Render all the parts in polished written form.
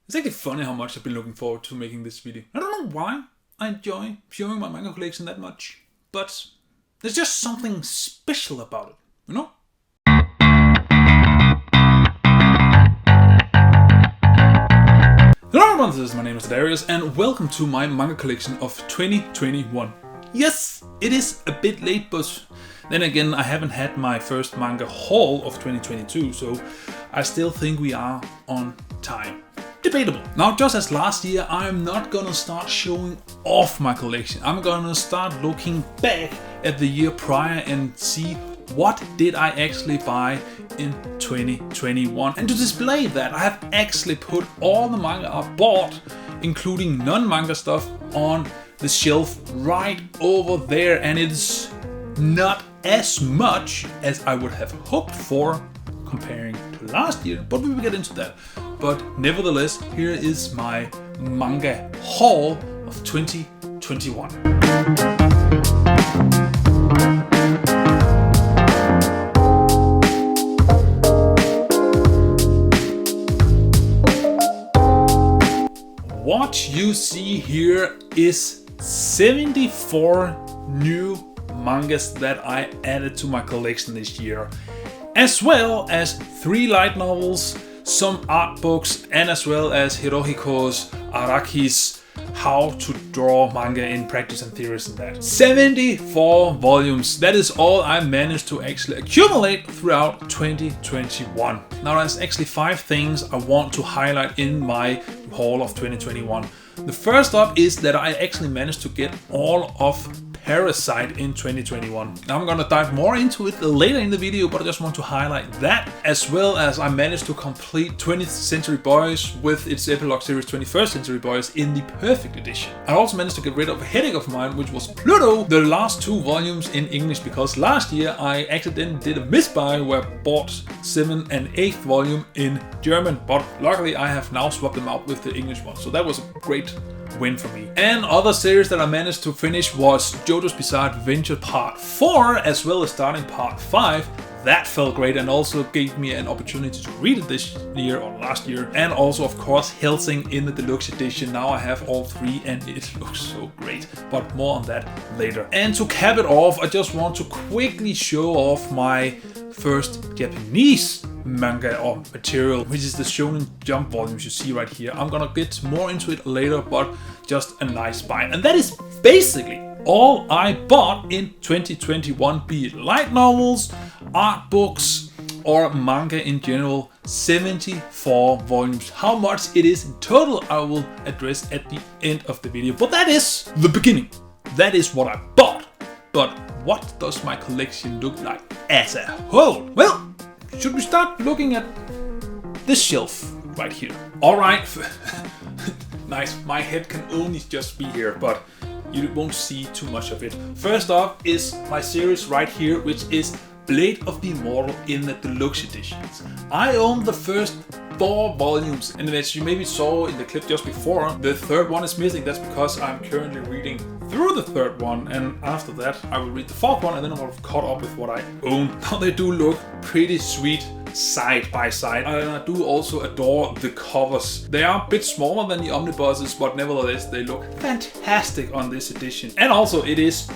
It's actually funny how much I've been looking forward to making this video. I don't know why I enjoy showing my manga collection that much, but there's just something special about it, you know? Hello everyone, my name is Daidarius and welcome to my manga collection of 2021. Yes, it is a bit late, but then again I haven't had my first manga haul of 2022, so I still think we are on time. Debatable. Now, just as last year, I'm not gonna start showing off my collection. I'm gonna start looking back at the year prior and see what did I actually buy in 2021. And to display that, I have actually put all the manga I bought, including non-manga stuff, on the shelf right over there. And it's not as much as I would have hoped for comparing to last year, but we will get into that. But nevertheless, here is my manga haul of 2021. What you see here is 74 new mangas that I added to my collection this year, as well as 3 light novels, some art books, and as well as Hirohiko's Araki's How to Draw Manga in Practice and Theories and that. 74 volumes. That is all I managed to actually accumulate throughout 2021. Now there's actually 5 things I want to highlight in my haul of 2021. The first up is that I actually managed to get all of Parasite in 2021. Now I'm gonna dive more into it later in the video, but I just want to highlight that, as well as I managed to complete 20th Century Boys with its epilogue series 21st Century Boys in the Perfect Edition. I also managed to get rid of a headache of mine, which was Pluto, the last 2 volumes in English, because last year I accidentally did a misbuy where I bought 7th and 8th volume in German, but luckily I have now swapped them out with the English one, so that was a great win for me. And other series that I managed to finish was JoJo's Bizarre Adventure Part 4, as well as starting Part 5. That felt great and also gave me an opportunity to read it this year or last year. And also, of course, Hellsing in the Deluxe edition. Now I have all 3 and it looks so great, but more on that later. And to cap it off, I just want to quickly show off my first Japanese manga or material, which is the Shonen Jump volumes you see right here. I'm gonna get more into it later, but just a nice buy. And that is basically all I bought in 2021, be it light novels, art books, or manga in general. 74 volumes. How much it is in total I will address at the end of the video, but that is the beginning. That is what I bought. But what does my collection look like as a whole? Well, should we start looking at this shelf right here? Alright, nice, my head can only just be here, but you won't see too much of it. First off is my series right here, which is Blade of the Immortal in the Deluxe editions. I own the first 4 volumes, and as you maybe saw in the clip just before, the 3rd one is missing. That's because I'm currently reading through the 3rd one, and after that I will read the 4th one, and then I'm caught up with what I own. Now they do look pretty sweet side by side, and I do also adore the covers. They are a bit smaller than the omnibuses, but nevertheless they look fantastic on this edition. And also it is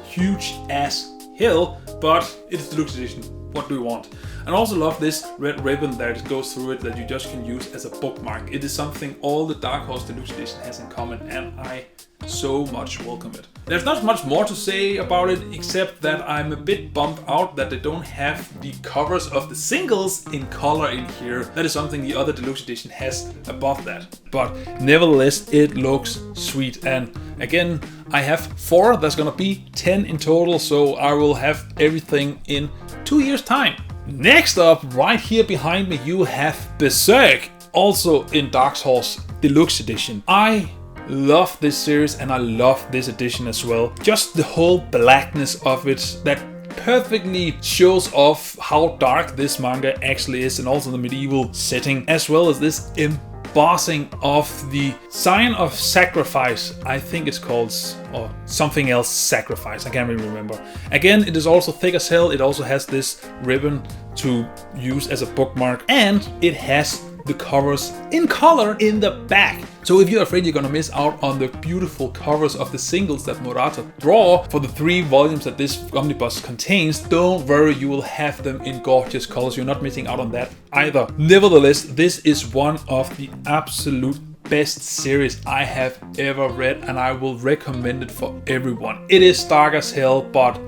huge as hell, but it's the Deluxe edition. What do you want? And I also love this red ribbon that goes through it that you just can use as a bookmark. It is something all the Dark Horse Deluxe edition has in common, and I so much welcome it. There's not much more to say about it, except that I'm a bit bummed out that they don't have the covers of the singles in color in here. That is something the other Deluxe edition has above that. But nevertheless, it looks sweet. And again, I have 4, there's gonna be 10 in total, so I will have everything in 2 years' time. Next up, right here behind me, you have Berserk, also in Dark Horse Deluxe edition. I love this series and I love this edition as well. Just the whole blackness of it that perfectly shows off how dark this manga actually is, and also the medieval setting, as well as this embossing of the sign of sacrifice. I think it's called, or something else, sacrifice. I can't really remember. Again, it is also thick as hell. It also has this ribbon to use as a bookmark, and it has the covers in color in the back. So if you're afraid you're gonna miss out on the beautiful covers of the singles that Murata draw for the 3 volumes that this omnibus contains, don't worry, you will have them in gorgeous colors. You're not missing out on that either. Nevertheless, this is one of the absolute best series I have ever read, and I will recommend it for everyone. It is dark as hell, but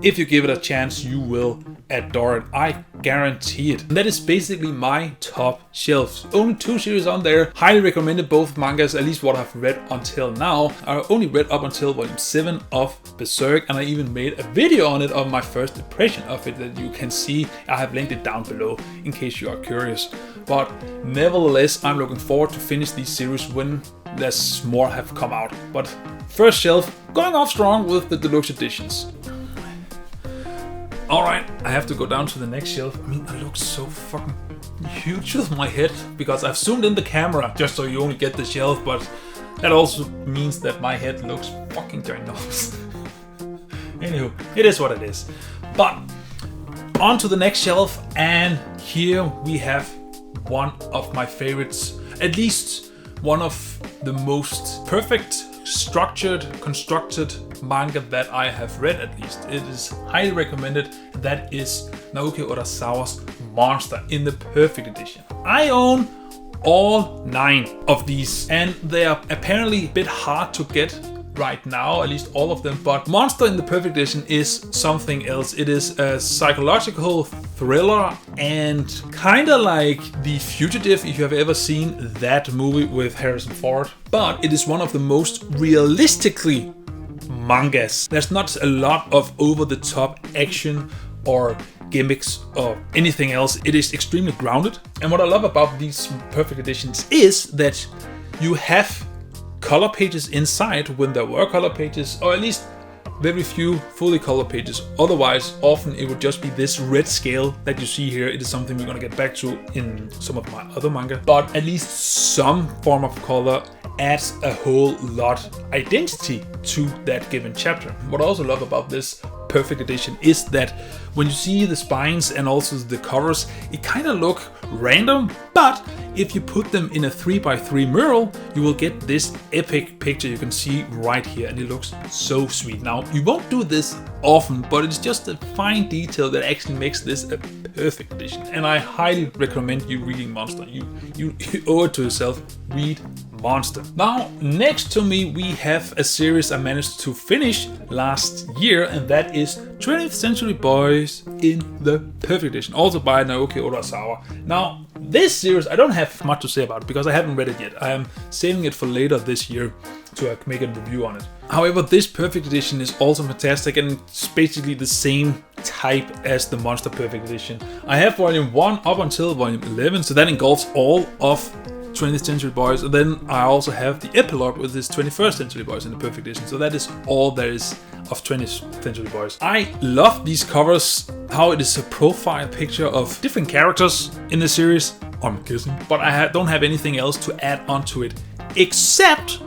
if you give it a chance, you will adore it. I guarantee it. And that is basically my top shelves. Only 2 series on there. Highly recommended, both mangas, at least what I've read until now. I only read up until volume 7 of Berserk, and I even made a video on it of my first impression of it that you can see. I have linked it down below in case you are curious. But nevertheless, I'm looking forward to finish these series when there's more have come out. But first shelf, going off strong with the deluxe editions. Alright, I have to go down to the next shelf. I mean, I look so fucking huge with my head because I've zoomed in the camera just so you only get the shelf, but that also means that my head looks fucking ginormous. Anywho, it is what it is. But on to the next shelf, and here we have one of my favorites, at least one of the most perfect structured, constructed manga that I have read, at least. It is highly recommended. That is Naoki Urasawa's Monster in the Perfect Edition. I own all 9 of these, and they are apparently a bit hard to get right now, at least all of them, but Monster in the Perfect Edition is something else. It is a psychological thriller and kind of like The Fugitive, if you have ever seen that movie with Harrison Ford, but it is one of the most realistically mangas. There's not a lot of over-the-top action or gimmicks or anything else. It is extremely grounded, and what I love about these Perfect Editions is that you have color pages inside when there were color pages, or at least very few fully color pages. Otherwise, often it would just be this red scale that you see here. It is something we're gonna get back to in some of my other manga, but at least some form of color adds a whole lot identity to that given chapter. What I also love about this Perfect Edition is that when you see the spines and also the covers, it kind of look random, but if you put them in a 3x3 mural, you will get this epic picture you can see right here, and it looks so sweet. Now, you won't do this often, but it's just a fine detail that actually makes this a perfect edition, and I highly recommend you reading Monster. You owe it to yourself. Read Monster. Now, next to me we have a series I managed to finish last year, and that is 20th Century Boys in the Perfect Edition, also by Naoki Urasawa. Now, this series I don't have much to say about it because I haven't read it yet. I am saving it for later this year to make a review on it. However, this Perfect Edition is also fantastic, and it's basically the same type as the Monster Perfect Edition. I have volume 1 up until volume 11, so that engulfs all of 20th Century Boys, and then I also have the epilogue with this 21st Century Boys in the Perfect Edition. So that is all there is of 20th Century Boys. I love these covers, how it is a profile picture of different characters in the series, I'm guessing, but I don't have anything else to add onto it, except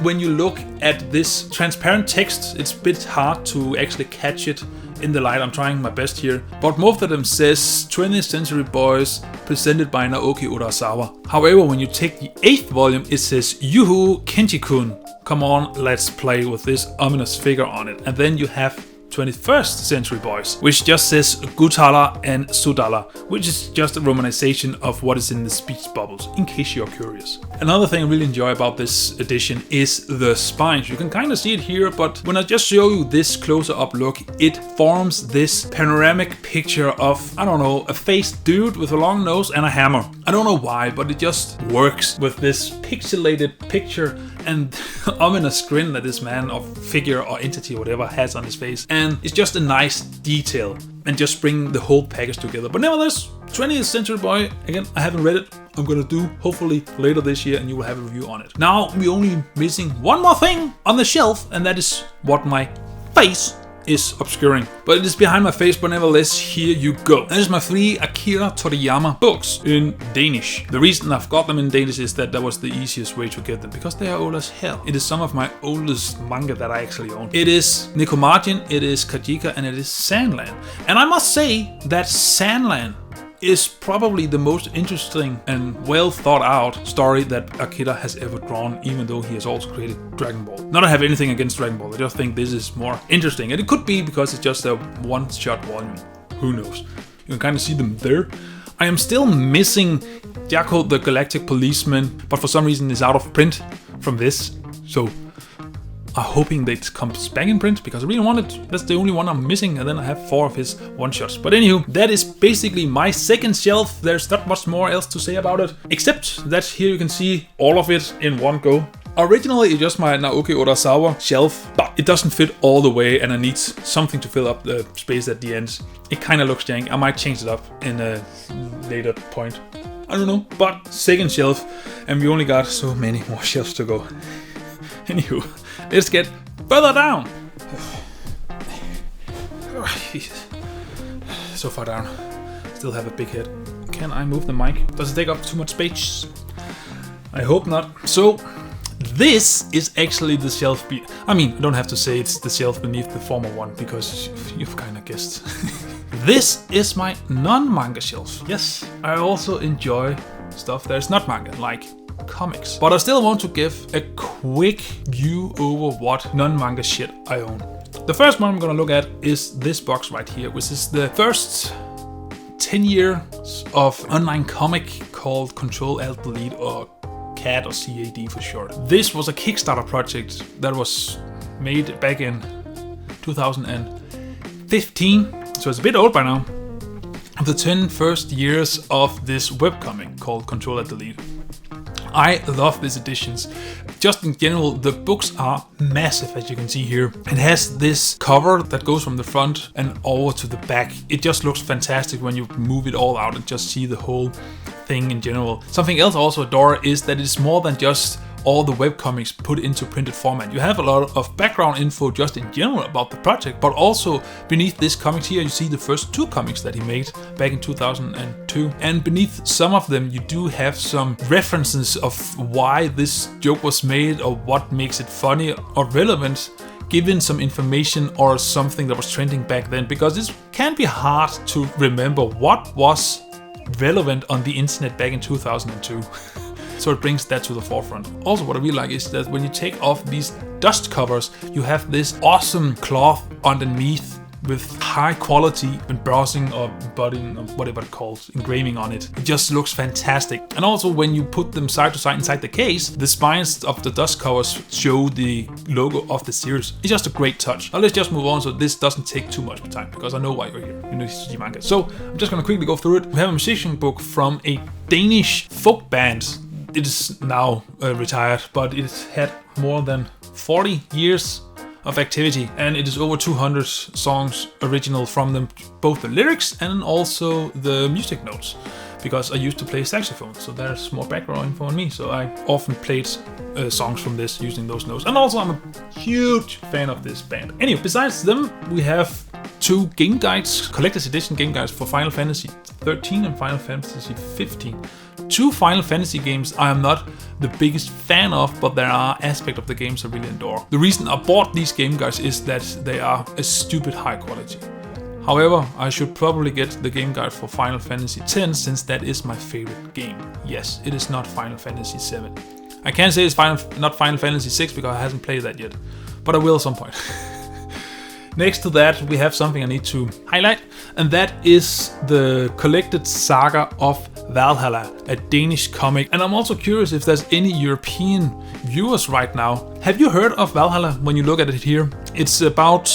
when you look at this transparent text. It's a bit hard to actually catch it in the light. I'm trying my best here, but most of them says 20th Century Boys presented by Naoki Urasawa. However, when you take the 8th volume, it says Yuhu Kenji-kun. Come on, let's play with this ominous figure on it. And then you have 21st Century Boys, which just says Gutala and Sudala, which is just a romanization of what is in the speech bubbles, in case you're curious. Another thing I really enjoy about this edition is the spines. You can kind of see it here, but when I just show you this closer up look, it forms this panoramic picture of, I don't know, a faced dude with a long nose and a hammer. I don't know why, but it just works with this pixelated picture and ominous grin that this man or figure or entity or whatever has on his face. And it's just a nice detail and just bring the whole package together. But nevertheless, 20th Century Boy, again, I haven't read it. I'm gonna do hopefully later this year, and you will have a review on it. Now we're only missing one more thing on the shelf, and that is what my face is obscuring. But it is behind my face, but nevertheless, here you go. That is my 3 Akira Toriyama books in Danish. The reason I've got them in Danish is that was the easiest way to get them, because they are old as hell. It is some of my oldest manga that I actually own. It is Nekomajin, it is Kajika, and it is Sandland. And I must say that Sandland is probably the most interesting and well thought out story that Akira has ever drawn, even though he has also created Dragon Ball. Not to have anything against Dragon Ball, I just think this is more interesting. And it could be because it's just a one-shot volume. Who knows? You can kind of see them there. I am still missing Jaco the Galactic Policeman, but for some reason is out of print from this. So I'm hoping that it comes back in print because I really want it. That's the only one I'm missing, and then I have 4 of his one-shots. But anywho, that is basically my second shelf. There's not much more else to say about it, except that here you can see all of it in one go. Originally it's just my Naoki Urasawa shelf, but it doesn't fit all the way and I need something to fill up the space at the end. It kind of looks jank. I might change it up in a later point. I don't know, but second shelf, and we only got so many more shelves to go. Anywho, let's get further down. So far down. Still have a big head. Can I move the mic? Does it take up too much space? I hope not. So, this is actually the shelf. I mean, I don't have to say it's the shelf beneath the former one because you've kind of guessed. This is my non-manga shelf. Yes, I also enjoy stuff that is not manga, like comics. But I still want to give a quick view over what non-manga shit I own. The first one I'm gonna look at is this box right here, which is the first 10 years of online comic called Control-Alt-Delete, or CAD, or CAD for short. This was a Kickstarter project that was made back in 2015, so it's a bit old by now. The 10 first years of this webcomic called Control-Alt-Delete. I love these editions. Just in general, the books are massive, as you can see here. It has this cover that goes from the front and over to the back. It just looks fantastic when you move it all out and just see the whole thing in general. Something else I also adore is that it's more than just all the webcomics put into printed format. You have a lot of background info just in general about the project, but also beneath this comics here you see the first 2 comics that he made back in 2002. And beneath some of them you do have some references of why this joke was made or what makes it funny or relevant, given some information or something that was trending back then, because this can be hard to remember what was relevant on the internet back in 2002. So it brings that to the forefront. Also, what I really like is that when you take off these dust covers, you have this awesome cloth underneath with high quality embossing or embodying or whatever it calls, engraving on it. It just looks fantastic. And also when you put them side to side inside the case, the spines of the dust covers show the logo of the series. It's just a great touch. Now let's just move on so this doesn't take too much time, because I know why you're here. You know Junji manga. So I'm just gonna quickly go through it. We have a musician book from a Danish folk band. It is now retired, but it had more than 40 years of activity, and it is over 200 songs original from them, both the lyrics and also the music notes, because I used to play saxophone, so there's more background info on me, so I often played songs from this using those notes. And also I'm a huge fan of this band. Anyway, besides them we have 2 game guides, collector's edition game guides for Final Fantasy 13 and Final Fantasy 15. 2 Final Fantasy games I am not the biggest fan of, but there are aspects of the games I really adore. The reason I bought these game guides is that they are a stupid high quality. However, I should probably get the game guide for Final Fantasy X, since that is my favorite game. Yes, it is not Final Fantasy 7. I can't say it's not Final Fantasy 6 because I haven't played that yet, but I will at some point. Next to that, we have something I need to highlight, and that is the collected saga of Valhalla, a Danish comic. And I'm also curious if there's any European viewers right now. Have you heard of Valhalla when you look at it here? It's about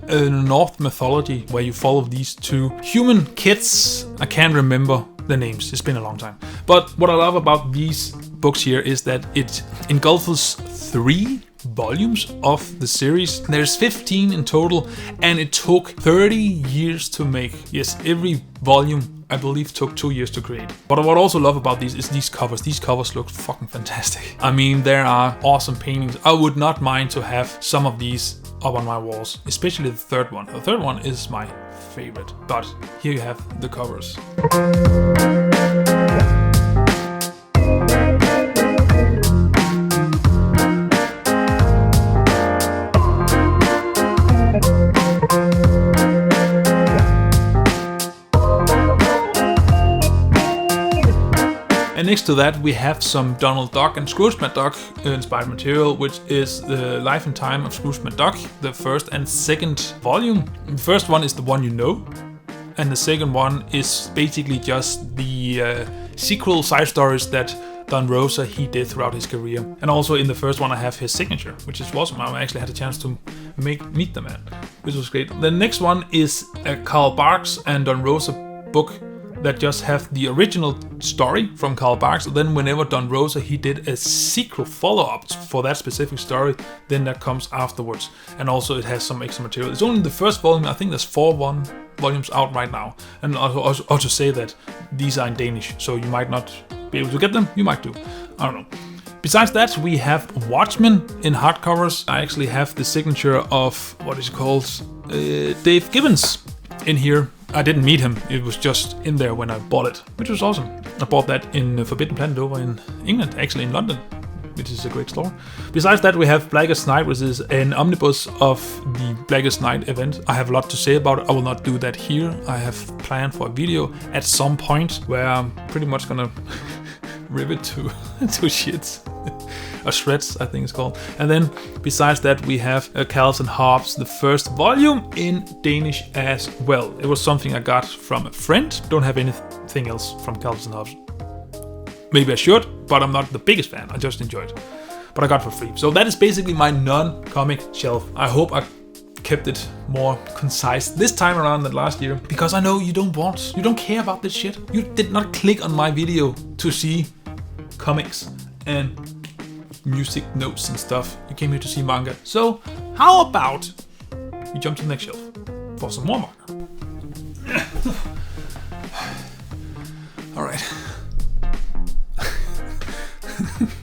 a Norse mythology where you follow these 2 human kids. I can't remember the names, it's been a long time. But what I love about these books here is that it engulfs 3 volumes of the series. There's 15 in total, and it took 30 years to make. Yes, every volume I believe took 2 years to create. But what I also love about these is these covers. These covers look fucking fantastic. I mean, there are awesome paintings. I would not mind to have some of these up on my walls, especially the 3rd one. The 3rd one is my favorite, but here you have the covers. Next to that, we have some Donald Duck and Scrooge McDuck inspired material, which is the Life and Time of Scrooge McDuck, the first and second volume. The first one is the one you know, and the second one is basically just the sequel side stories that Don Rosa he did throughout his career. And also in the first one I have his signature, which is awesome. I actually had a chance to meet the man, which was great. The next one is a Carl Barks and Don Rosa book that just have the original story from Carl Barks. Then whenever Don Rosa he did a sequel follow-up for that specific story, then that comes afterwards. And also it has some extra material. It's only the first volume. I think there's 4 volumes out right now. And also say that these are in Danish, so you might not be able to get them. You might do. I don't know. Besides that, we have Watchmen in hardcovers. I actually have the signature of what is called Dave Gibbons in here. I didn't meet him, it was just in there when I bought it, which was awesome. I bought that in Forbidden Planet over in England, actually in London, which is a great store. Besides that, we have Blackest Night, which is an omnibus of the Blackest Night event. I have a lot to say about it. I will not do that here. I have planned for a video at some point where I'm pretty much gonna rip it to shits. Or shreds, I think it's called. And then besides that, we have Calves and Hobbes, the first volume in Danish as well. It was something I got from a friend. Don't have anything else from Calves and Hobbes. Maybe I should, but I'm not the biggest fan. I just enjoy it. But I got it for free. So that is basically my non-comic shelf. I hope I kept it more concise this time around than last year, because I know you don't care about this shit. You did not click on my video to see comics and music notes and stuff. You came here to see manga. So how about we jump to the next shelf for some more manga? Alright.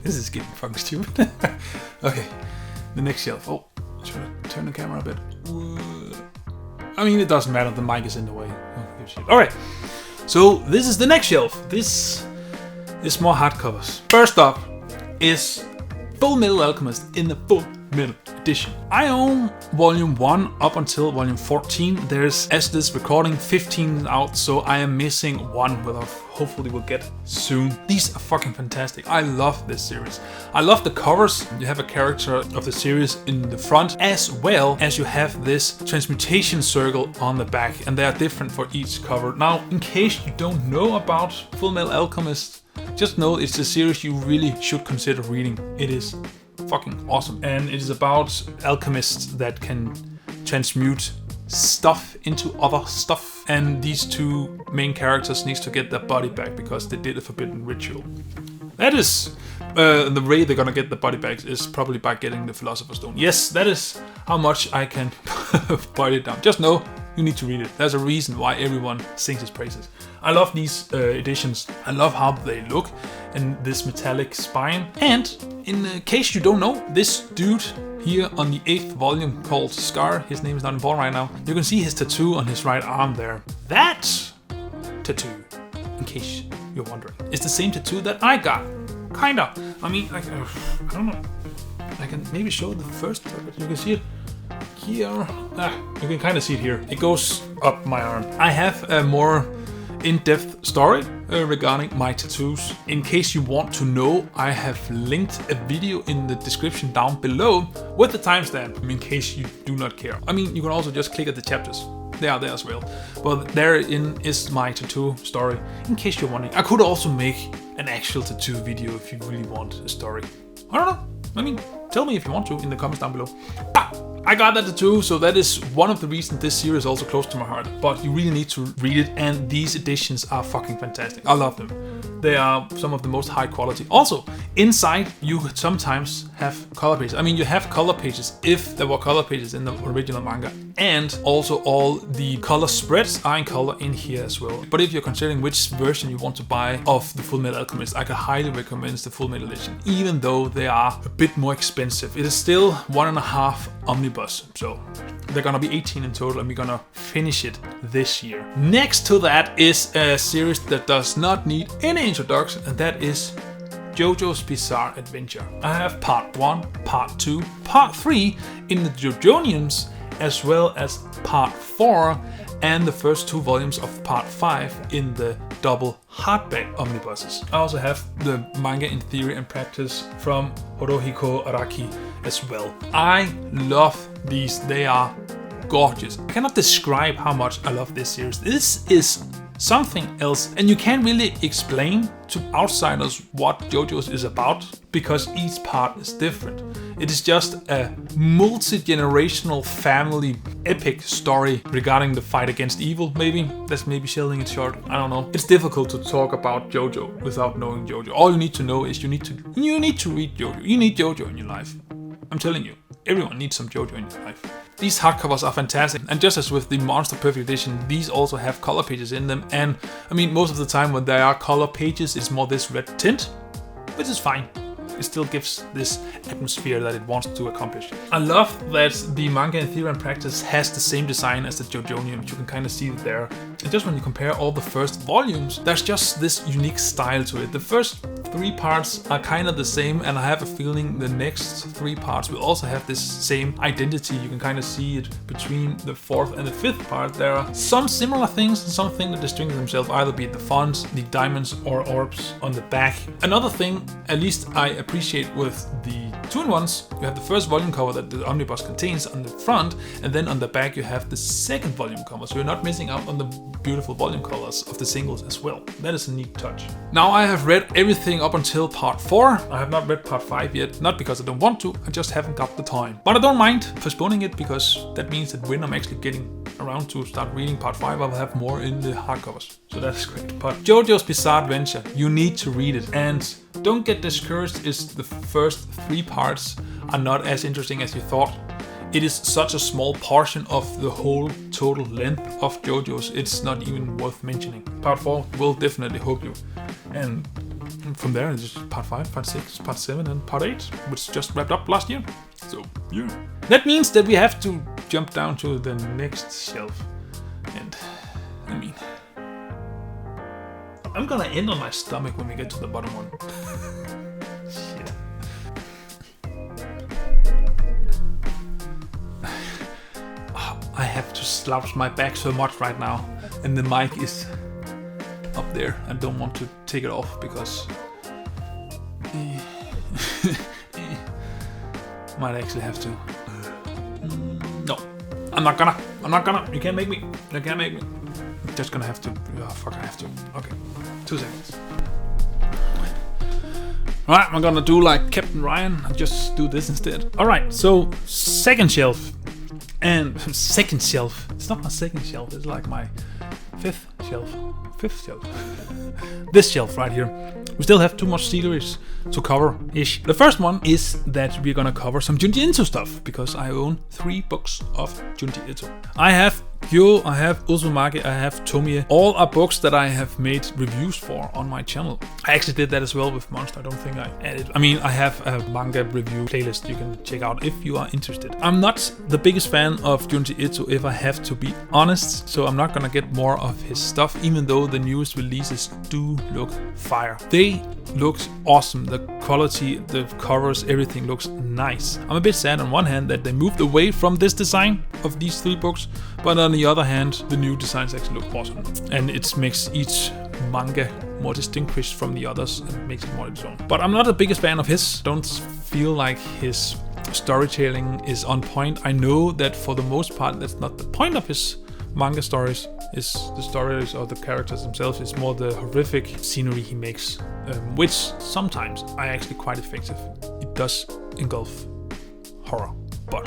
This is getting fucking stupid. Okay, the next shelf. Oh, should I turn the camera a bit? I mean, it doesn't matter, the mic is in the way. Alright, so this is the next shelf. This is more hardcovers. First up is Full Metal Alchemist in the Full Metal Edition. I own volume 1 up until volume 14. There's, as this recording, 15 out, so I am missing one, but hopefully we'll get soon. These are fucking fantastic. I love this series. I love the covers. You have a character of the series in the front, as well as you have this transmutation circle on the back, and they are different for each cover. Now, in case you don't know about Full Metal Alchemist, just know it's a series you really should consider reading. It is fucking awesome. And it is about alchemists that can transmute stuff into other stuff. And these two main characters needs to get their body back because they did a forbidden ritual. That is the way they're gonna get the body back is probably by getting the Philosopher's Stone. Yes, that is how much I can bite it down. Just know you need to read it. There's a reason why everyone sings his praises. I love these editions. I love how they look and this metallic spine. And in case you don't know, this dude here on the 8th volume called Scar, his name is not important right now, you can see his tattoo on his right arm there. That tattoo, in case you're wondering, is the same tattoo that I got. Kinda. I mean, I don't know. I can maybe show the first, you can see it here. You can kind of see it here. It goes up my arm. I have a more in-depth story regarding my tattoos. In case you want to know, I have linked a video in the description down below with the timestamp, in case you do not care. I mean, you can also just click at the chapters. They are there as well. But therein is my tattoo story, in case you're wondering. I could also make an actual tattoo video if you really want a story. I don't know. I mean, tell me if you want to in the comments down below. I got that tattoo, so that is one of the reasons this series is also close to my heart. But you really need to read it, and these editions are fucking fantastic. I love them. They are some of the most high quality. Also, inside you sometimes have color pages. I mean, you have color pages if there were color pages in the original manga. And also all the color spreads are in color in here as well. But if you're considering which version you want to buy of the Full Metal Alchemist, I can highly recommend the Full Metal Edition. Even though they are a bit more expensive. It is still 1.5 omnibus. So they're gonna be 18 in total, and we're gonna finish it this year. Next to that is a series that does not need any introduction, and that is JoJo's Bizarre Adventure. I have part 1, part 2, part 3 in the JoJonians, as well as part 4 and the first 2 volumes of part 5 in the double hardback omnibuses. I also have the Manga in Theory and Practice from Hirohiko Araki as well. I love these, they are gorgeous. I cannot describe how much I love this series. This is something else, and you can't really explain to outsiders what JoJo's is about because each part is different. It is just a multi-generational family epic story regarding the fight against evil, maybe. That's maybe selling it short, I don't know. It's difficult to talk about JoJo without knowing JoJo. All you need to know is you need to read JoJo. You need JoJo in your life. I'm telling you, everyone needs some JoJo in your life. These hardcovers are fantastic, and just as with the Monster Perfect Edition, these also have color pages in them, and I mean, most of the time when there are color pages, it's more this red tint, which is fine. It still gives this atmosphere that it wants to accomplish. I love that the Manga in Theory and Practice has the same design as the JoJonium. You can kind of see it there. And just when you compare all the first volumes, there's just this unique style to it. The first 3 parts are kind of the same, and I have a feeling the next 3 parts will also have this same identity. You can kind of see it between the 4th and the 5th part. There are some similar things and some things that distinguish themselves, either be it the fonts, the diamonds or orbs on the back. Another thing, at least I appreciate with the 2-in-1s, you have the first volume cover that the omnibus contains on the front, and then on the back you have the second volume cover, so you're not missing out on the beautiful volume colors of the singles as well. That is a neat touch. Now I have read everything up until part 4. I have not read part 5 yet, not because I don't want to, I just haven't got the time. But I don't mind postponing it, because that means that when I'm actually getting around to start reading part 5, I will have more in the hardcovers. So that's great. But JoJo's Bizarre Adventure, you need to read it. And don't get discouraged if the first 3 parts are not as interesting as you thought. It is such a small portion of the whole total length of JoJo's, it's not even worth mentioning. Part 4 will definitely hook you. And from there, it's just part 5, part 6, part 7, and part 8, which just wrapped up last year. So, yeah. That means that we have to jump down to the next shelf. And, I mean, I'm gonna end on my stomach when we get to the bottom one. Shit. I have to slouch my back so much right now, and the mic is up there. I don't want to take it off because might actually have to. No, I'm not gonna. You can't make me. You can't make me. I'm just gonna have to. Oh, fuck, I have to. Okay, 2 seconds. Alright, I'm gonna do like Captain Ryan and just do this instead. Alright, so second shelf. And second shelf. It's not my second shelf, it's like my 5th shelf. 5th shelf. This shelf right here. We still have 2 more series to cover-ish. The first one is that we're gonna cover some Junji Ito stuff, because I own 3 books of Junji Ito. I have Kyo, I have Uzumaki, I have Tomie. All are books that I have made reviews for on my channel. I actually did that as well with Monster. I don't think I added. I mean, I have a manga review playlist you can check out if you are interested. I'm not the biggest fan of Junji Ito, if I have to be honest, so I'm not gonna get more of his stuff, even though the newest releases do look fire. They look awesome. The quality, the covers, everything looks nice. I'm a bit sad on one hand that they moved away from this design of these 3 books, but on the other hand, the new designs actually look awesome. And it makes each manga more distinguished from the others and makes it more its own. But I'm not the biggest fan of his. Don't feel like his storytelling is on point. I know that for the most part, that's not the point of his manga stories. Is the stories or the characters themselves. It's more the horrific scenery he makes, which sometimes are actually quite effective. It does engulf horror, but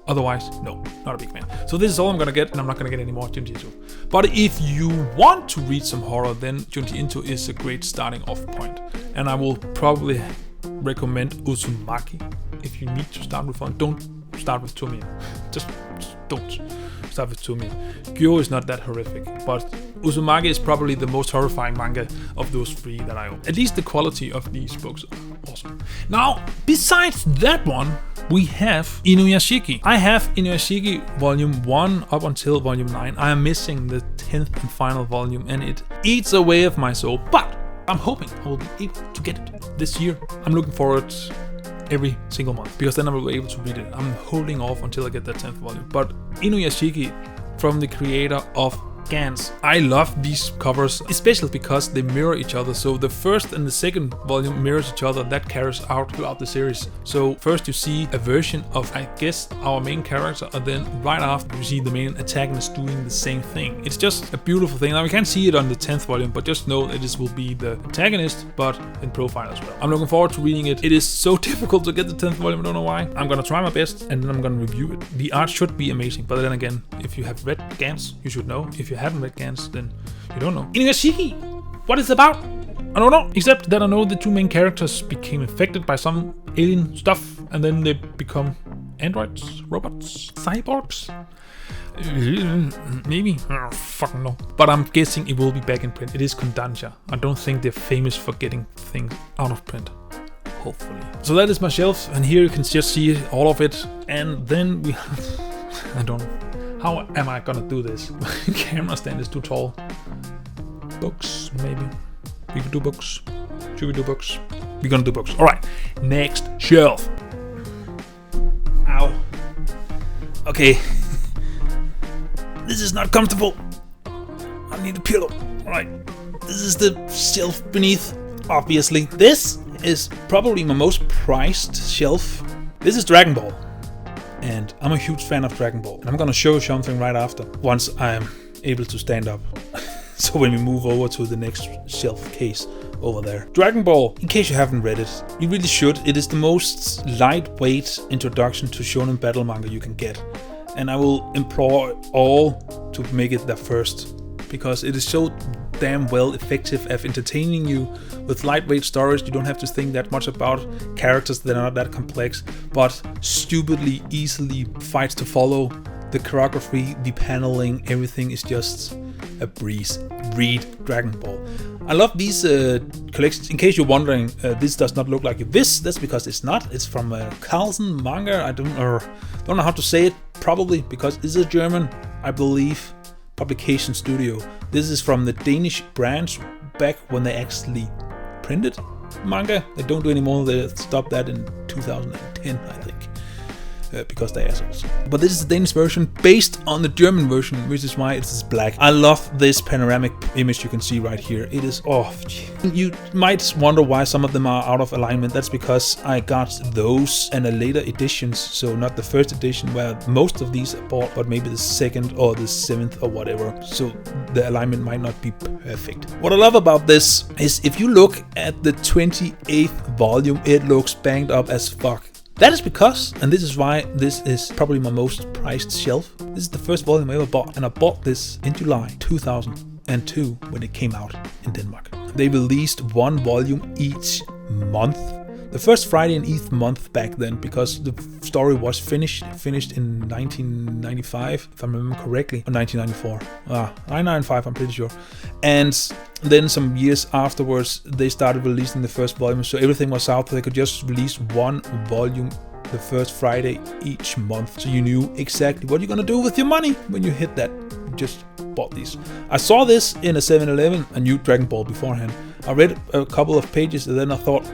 otherwise, no, not a big fan. So this is all I'm gonna get, and I'm not gonna get any more Junji Ito. But if you want to read some horror, then Junji Ito is a great starting off point. And I will probably recommend Uzumaki if you need to start with one. Don't start with Tomie. Just don't start with Tomie. Kyo is not that horrific, but Uzumaki is probably the most horrifying manga of those 3 that I own. At least the quality of these books are awesome. Now, besides that one, we have Inuyashiki. I have Inuyashiki volume 1 up until volume 9. I am missing the 10th and final volume, and it eats away of my soul, but I'm hoping I will be able to get it this year. I'm looking forward every single month, because then I will be able to read it. I'm holding off until I get that 10th volume. But Inuyashiki, from the creator of Gans. I love these covers, especially because they mirror each other. So the first and the second volume mirrors each other. That carries out throughout the series. So first you see a version of, I guess, our main character, and then right after you see the main antagonist doing the same thing. It's just a beautiful thing. Now we can't see it on the 10th volume, but just know that this will be the antagonist, but in profile as well. I'm looking forward to reading it. It is so difficult to get the 10th volume, I don't know why. I'm gonna try my best, and then I'm gonna review it. The art should be amazing, but then again, if you have read Gans, you should know. If you haven't read Gans, then you don't know. Inuyashiki! What is it about? I don't know, except that I know the two main characters became infected by some alien stuff, and then they become androids, robots, cyborgs. Maybe, I don't fucking know. But I'm guessing it will be back in print. It is Kodansha. I don't think they're famous for getting things out of print. Hopefully. So that is my shelf, and here you can just see all of it. And then we, I don't know. How am I gonna do this? My camera stand is too tall. Books, maybe. We could do books. Should we do books? We're gonna do books. Alright, next shelf. Ow. Okay. This is not comfortable. I need a pillow. Alright. This is the shelf beneath, obviously. This is probably my most prized shelf. This is Dragon Ball. And I'm a huge fan of Dragon Ball. And I'm gonna show you something right after, once I'm able to stand up. So when we move over to the next shelf case over there. Dragon Ball, in case you haven't read it, you really should. It is the most lightweight introduction to shonen battle manga you can get. And I will implore all to make it their first, because it is so damn well effective at entertaining you with lightweight stories. You don't have to think that much about characters that are not that complex, but stupidly easily fights to follow. The choreography, the paneling, everything is just a breeze. Read Dragon Ball. I love these collections. In case you're wondering, this does not look like this. That's because it's not. It's from Carlsen Manga. I don't know how to say it. Probably because it's a German, I believe, publication studio. This is from the Danish branch back when they actually printed manga. They don't do anymore. They stopped that in 2010, I think. Because they're assholes. But this is the Danish version based on the German version, which is why it's black. I love this panoramic image you can see right here. It is you might wonder why some of them are out of alignment. That's because I got those and a later editions, so not the first edition where most of these are bought, but maybe the second or the 7th or whatever. So the alignment might not be perfect. What I love about this is if you look at the 28th volume, it looks banged up as fuck. That is because, and this is why this is probably my most prized shelf. This is the first volume I ever bought, and I bought this in July 2002 when it came out in Denmark. They released one volume each month. The first Friday in each month back then, because the story was finished in 1995, if I remember correctly, or 1994. 1995, I'm pretty sure. And then some years afterwards, they started releasing the first volume, so everything was out. They could just release one volume the first Friday each month, so you knew exactly what you're gonna do with your money when you hit that. You just bought these. I saw this in a 7-Eleven. I knew Dragon Ball beforehand. I read a couple of pages, and then I thought,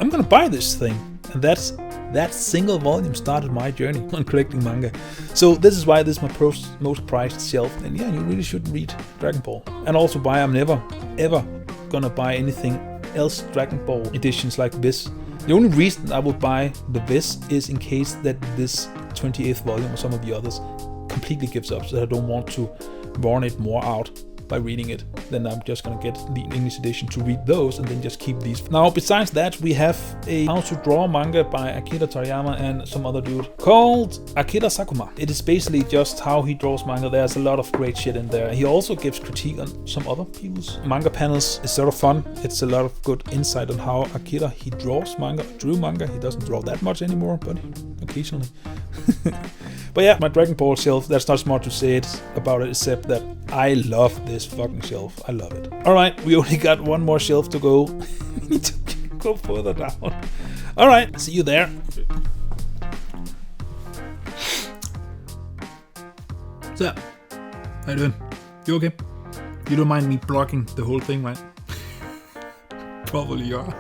I'm gonna buy this thing, and that single volume started my journey on collecting manga. So this is why this is my most prized shelf. And yeah, you really should read Dragon Ball. And also why I'm never ever gonna buy anything else Dragon Ball editions like this. The only reason I would buy this is in case that this 28th volume or some of the others completely gives up, so that I don't want to warn it more out by reading it. Then I'm just gonna get the English edition to read those and then just keep these. Now, besides that, we have a How to Draw manga by Akira Toriyama and some other dude called Akira Sakuma. It is basically just how he draws manga. There's a lot of great shit in there. He also gives critique on some other people's manga panels. It's sort of fun. It's a lot of good insight on how Akira, he draws manga, drew manga. He doesn't draw that much anymore, but occasionally. But yeah, my Dragon Ball shelf, there's not much to say about it except that I love this fucking shelf. I love it. Alright, we only got one more shelf to go. We need to go further down. Alright, see you there. So, how you doing? You okay? You don't mind me blocking the whole thing, right? Probably you are.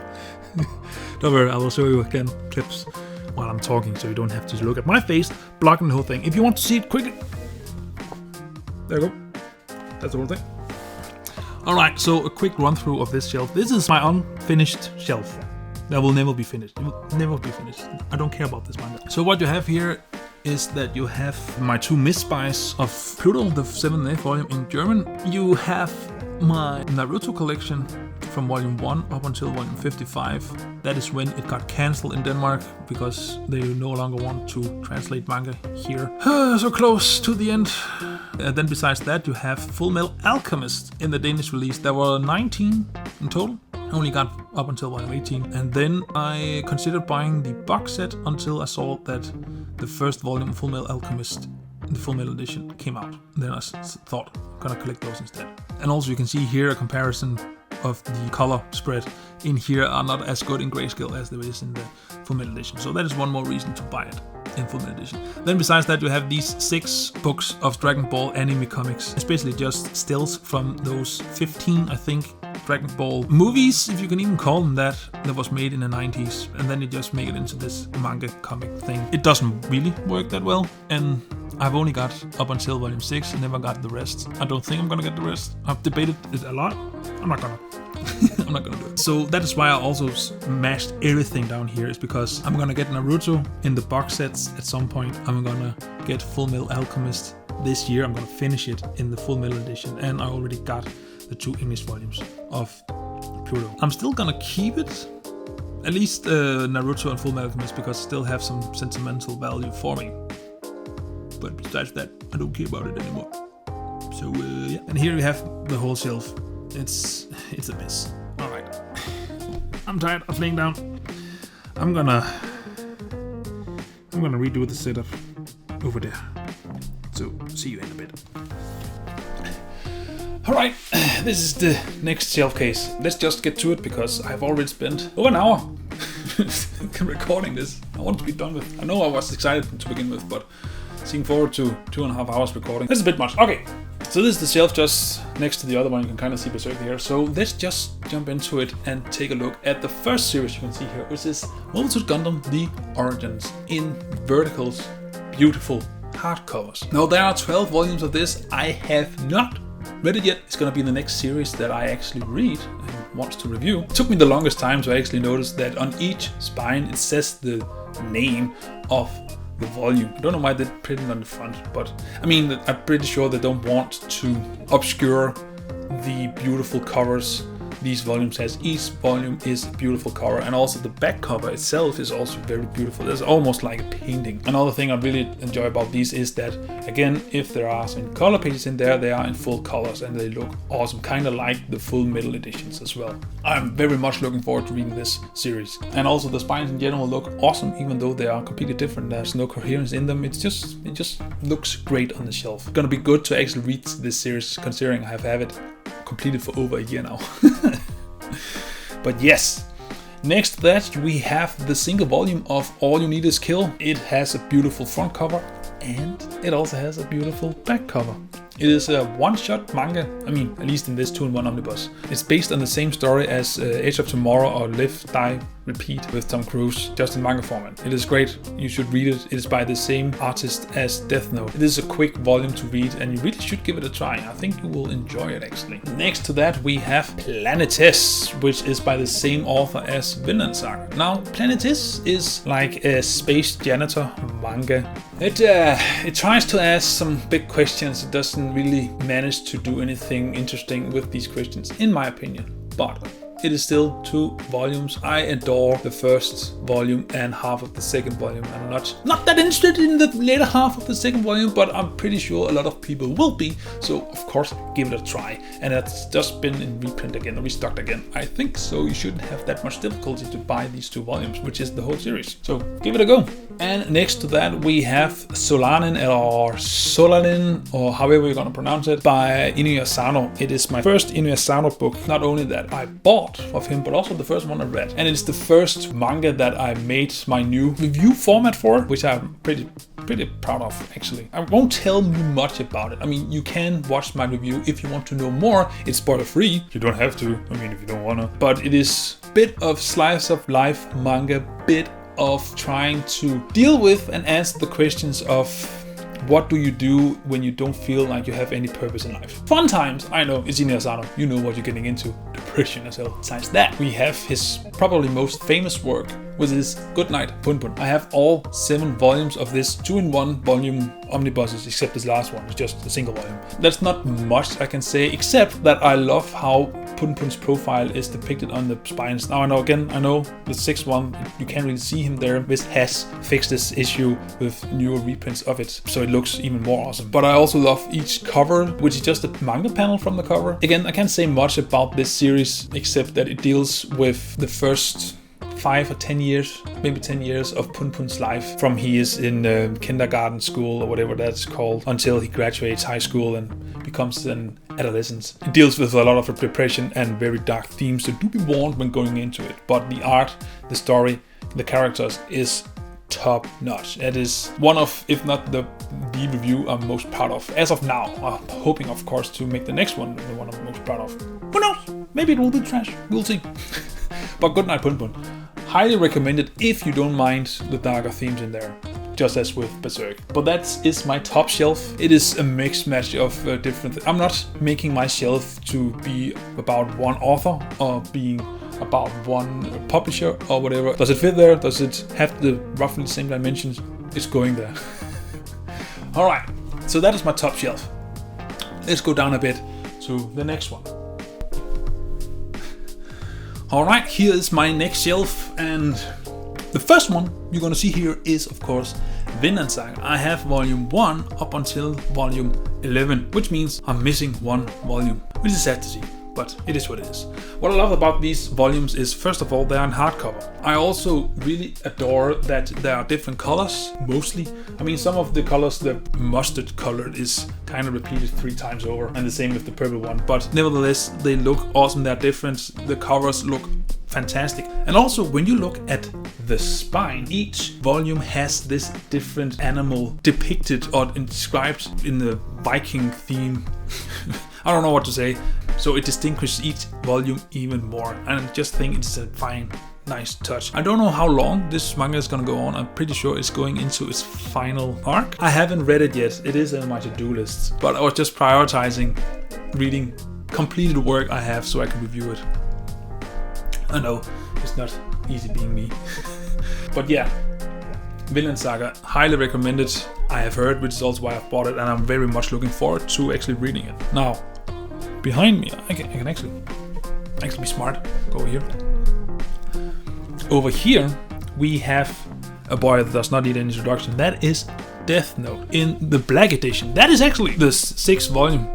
Don't worry, I will show you again clips while I'm talking, so you don't have to look at my face blocking the whole thing. If you want to see it quickly, there you go. That's the whole thing. Alright, so a quick run through of this shelf. This is my unfinished shelf. That will never be finished. It will never be finished. I don't care about this manga. So what you have here is that you have my 2 misbuys of Pluto, the 7th and 8th volume in German. You have my Naruto collection from volume 1 up until volume 55. That is when it got cancelled in Denmark because they no longer want to translate manga here. So close to the end. Then besides that, you have Full Metal Alchemist in the Danish release. There were 19 in total. I only got up until volume 18. And then I considered buying the box set until I saw that the first volume of Full Metal Alchemist, the Full Metal Edition, came out. Then I thought, I'm gonna collect those instead. And also you can see here a comparison of the color spread in here are not as good in grayscale as there is in the Full Metal Edition. So that is one more reason to buy it in Full Metal Edition. Then besides that, you have these 6 books of Dragon Ball anime comics. It's basically just stills from those 15, I think, Dragon Ball movies, if you can even call them that was made in the 90s. And then you just make it into this manga comic thing. It doesn't really work that well. And I've only got up until volume 6 and never got the rest. I don't think I'm gonna get the rest. I've debated it a lot. I'm not gonna. I'm not gonna do it. So that is why I also mashed everything down here, is because I'm gonna get Naruto in the box sets at some point. I'm gonna get Full Metal Alchemist this year. I'm gonna finish it in the Full Metal Edition, and I already got the 2 English volumes of Pluto. I'm still gonna keep it, at least Naruto and Full Metal Alchemist, because it still have some sentimental value for me. But besides that, I don't care about it anymore. So yeah, and here we have the whole shelf. It's a mess. All right, I'm tired of laying down. I'm gonna redo the setup over there. So see you in a bit. All right, this is the next shelf case. Let's just get to it because I've already spent over an hour recording this. I want to be done with. I know I was excited to begin with, but seeing forward to 2.5 hours recording, this is a bit much. Okay. So this is the shelf just next to the other one. You can kind of see Berserker here. So let's just jump into it and take a look at the first series you can see here, which is Mobile Suit Gundam: The Origins in verticals, beautiful hardcovers. Now there are 12 volumes of this. I have not read it yet. It's gonna be the next series that I actually read and want to review. It took me the longest time to actually notice that on each spine it says the name of the volume. I don't know why they printed on the front, but I mean, I'm pretty sure they don't want to obscure the beautiful covers these volumes has. Each volume is a beautiful cover, and also the back cover itself is also very beautiful. It's almost like a painting. Another thing I really enjoy about these is that, again, if there are some color pages in there, they are in full colors and they look awesome, kind of like the Full Metal editions as well. I'm very much looking forward to reading this series. And also the spines in general look awesome, even though they are completely different. There's no coherence in them. It just looks great on the shelf. It's gonna be good to actually read this series, considering I have had it completed for over a year now. But yes, next to that we have the single volume of All You Need Is Kill. It has a beautiful front cover and it also has a beautiful back cover. It is a one-shot manga, I mean, at least in this 2-in-1 omnibus. It's based on the same story as Edge of Tomorrow or Live, Die, Repeat with Tom Cruise, just in manga format. It is great, you should read it. It is by the same artist as Death Note. It is a quick volume to read and you really should give it a try. I think you will enjoy it actually. Next to that we have Planetes, which is by the same author as Vinland Saga. Now, Planetes is like a space janitor manga. It tries to ask some big questions. It doesn't really manage to do anything interesting with these questions, in my opinion. But it is still 2 volumes. I adore the first volume and half of the second volume. I'm not that interested in the later half of the second volume, but I'm pretty sure a lot of people will be. So of course, give it a try. And it's just been in reprint again, or restocked again, I think. So you shouldn't have that much difficulty to buy these 2 volumes, which is the whole series. So give it a go. And next to that we have Solanin or Solanin, or however you're gonna pronounce it, by Inu Asano. It is my first Inu Asano book. Not only that I bought of him, but also the first one I read. And it's the first manga that I made my new review format for, which I'm pretty proud of actually. I won't tell you much about it. I mean, you can watch my review if you want to know more. It's spoiler free. You don't have to, I mean, if you don't wanna. But it is a bit of slice of life manga, bit of trying to deal with and answer the questions of what do you do when you don't feel like you have any purpose in life? Fun times, I know, it's Urasawa. You know what you're getting into. Depression as well. Besides that, we have his probably most famous work, which is Goodnight Punpun. I have all 7 volumes of this 2-in-1 volume omnibuses, except this last one. It's just a single volume. There's not much I can say, except that I love how Punpun's profile is depicted on the spines. Now I know the 6th one, you can't really see him there. This has fixed this issue with newer reprints of it, so it looks even more awesome. But I also love each cover, which is just a manga panel from the cover. Again, I can't say much about this series, except that it deals with the first 5 or 10 years, maybe 10 years of Punpun's life, from he is in kindergarten school or whatever that's called, until he graduates high school and becomes an adolescent. It deals with a lot of depression and very dark themes, so do be warned when going into it. But the art, the story, the characters is top notch. It is one of, if not the review I'm most proud of as of now. I'm hoping, of course, to make the next one the one I'm most proud of. Who knows? Maybe it will be trash. We'll see. But Goodnight Punpun. Highly recommended if you don't mind the darker themes in there, just as with Berserk. But that is my top shelf. It is a mixed match of different I'm not making my shelf to be about one author or being about one publisher or whatever. Does it fit there? Does it have the roughly the same dimensions? It's going there. Alright, so that is my top shelf. Let's go down a bit to the next one. Alright, here is my next shelf, and the first one you're gonna see here is, of course, Vinland Saga. I have volume 1 up until volume 11, which means I'm missing one volume, which is sad to see, but it is what it is. What I love about these volumes is, first of all, they're in hardcover. I also really adore that there are different colors, mostly. I mean, some of the colors, the mustard color is kind of repeated 3 times over, and the same with the purple one, but nevertheless, they look awesome. They're different. The covers look fantastic. And also, when you look at the spine, each volume has this different animal depicted or described in the Viking theme. I don't know what to say. So it distinguishes each volume even more, and I just think it's a fine, nice touch. I don't know how long this manga is gonna go on. I'm pretty sure it's going into its final arc. I haven't read it yet. It is on my to-do list, but I was just prioritizing reading completed work I have so I can review it. I know it's not easy being me. But yeah, Vinland Saga, highly recommended. I have heard, which is also why I've bought it, and I'm very much looking forward to actually reading it. Now, behind me, I can actually be smart. Go over here. Over here, we have a boy that does not need an introduction. That is Death Note in the Black Edition. That is actually the 6 volumes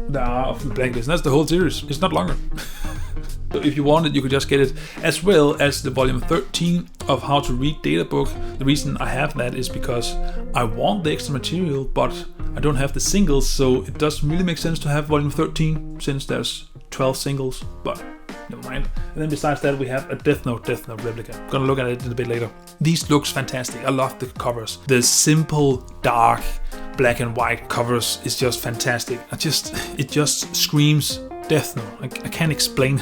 there are of the Black Edition. That's the whole series. It's not longer. So if you want it, you could just get it, as well as the volume 13 of How to Read Data Book. The reason I have that is because I want the extra material, but I don't have the singles, so it doesn't really make sense to have volume 13 since there's 12 singles, but never mind. And then besides that, we have a Death Note replica. Gonna look at it a bit later. These looks fantastic. I love the covers. The simple, dark, black and white covers is just fantastic. It just screams Death Note. I can't explain.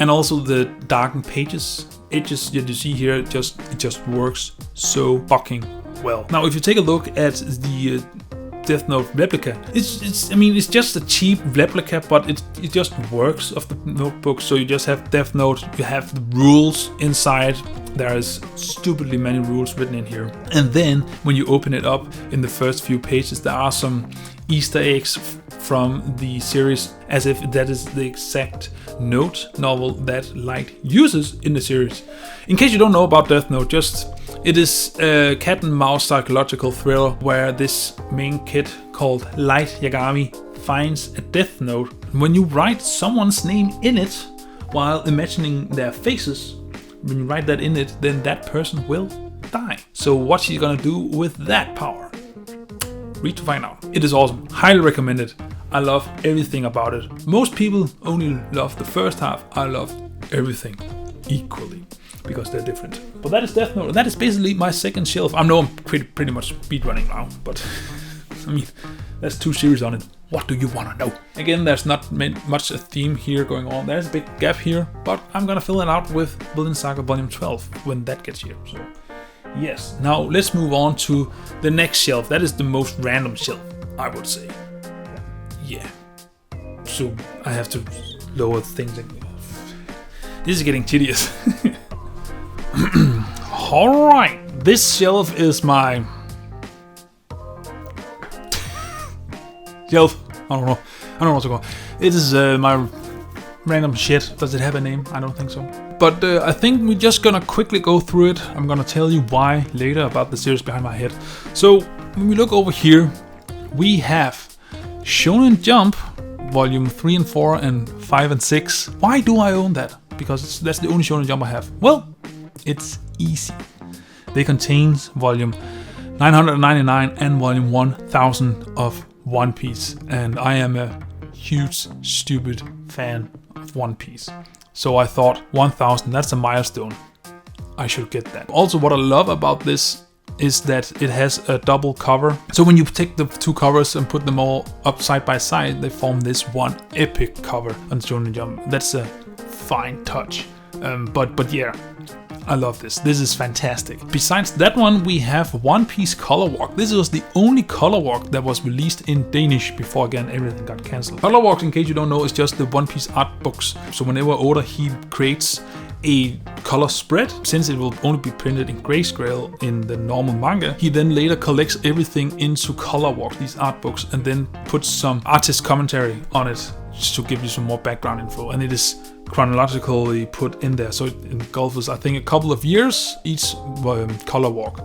And also the darkened pages, edges that you see here, it just works so fucking well. Now, if you take a look at the Death Note replica, it's just a cheap replica, but it just works of the notebook. So you just have Death Note, you have the rules inside. There is stupidly many rules written in here. And then when you open it up in the first few pages, there are some Easter eggs from the series, as if that is the exact note novel that Light uses in the series. In case you don't know about Death Note, it is a cat and mouse psychological thriller where this main kid called Light Yagami finds a death note. When you write someone's name in it while imagining their faces, when you write that in it, then that person will die. So what's he gonna do with that power? Read to find out. It is awesome. Highly recommended. I love everything about it. Most people only love the first half. I love everything equally because they're different. But that is Death Note. That is basically my second shelf. I know I'm pretty much speedrunning now, but I mean, there's 2 series on it. What do you want to know? Again, there's not much a theme here going on. There's a big gap here, but I'm gonna fill it out with Vinland Saga Volume 12 when that gets here. So Yes. Now let's move on to the next shelf. That is the most random shelf, I would say. Yeah. So I have to lower things. This is getting tedious. Alright. This shelf is my shelf. I don't know what to call it. It is my random shit. Does it have a name? I don't think so. But I think we're just gonna quickly go through it. I'm gonna tell you why later about the series behind my head. So when we look over here, we have Shonen Jump Volume 3 and 4 and 5 and 6. Why do I own that? Because that's the only Shonen Jump I have. Well, it's easy. They contain Volume 999 and Volume 1000 of One Piece. And I am a huge, stupid fan of One Piece. So I thought 1000, that's a milestone. I should get that. Also, what I love about this is that it has a double cover. So when you take the two covers and put them all up side by side, they form this one epic cover on Shonen Jump. That's a fine touch. But yeah, I love this. This is fantastic. Besides that one, we have One Piece Color Walk. This was the only color walk that was released in Danish before, again, everything got cancelled. Color walk, in case you don't know, is just the One Piece art books. So whenever Oda, he creates a color spread, since it will only be printed in grayscale in the normal manga, he then later collects everything into color walk, these art books, and then puts some artist commentary on it just to give you some more background info. And it is chronologically put in there, so it engulfs, I think, a couple of years each color walk.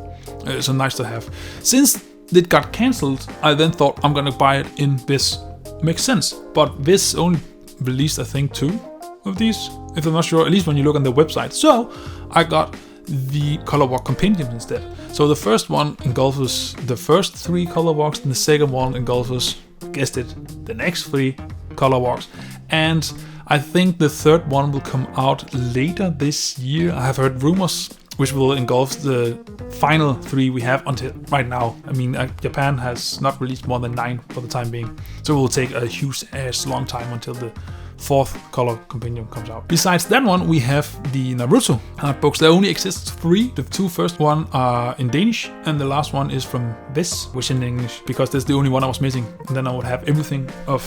So nice to have. Since it got cancelled, I then thought I'm gonna buy it in this. Makes sense, but this only released, I think, 2 of these, if I'm not sure, at least when you look on the website. So I got the color walk compendium instead. So the first one engulfs the first 3 color walks, and the second one engulfs, guessed it, the next 3 color walks. And I think the third one will come out later this year. I have heard rumors which will engulf the final 3 we have until right now. I mean, Japan has not released more than 9 for the time being. So it will take a huge ass long time until the 4th color compendium comes out. Besides that one, we have the Naruto art books. There only exists 3. The 2 first one are in Danish, and the last one is from this, which is in English, because that's the only one I was missing. And then I would have everything of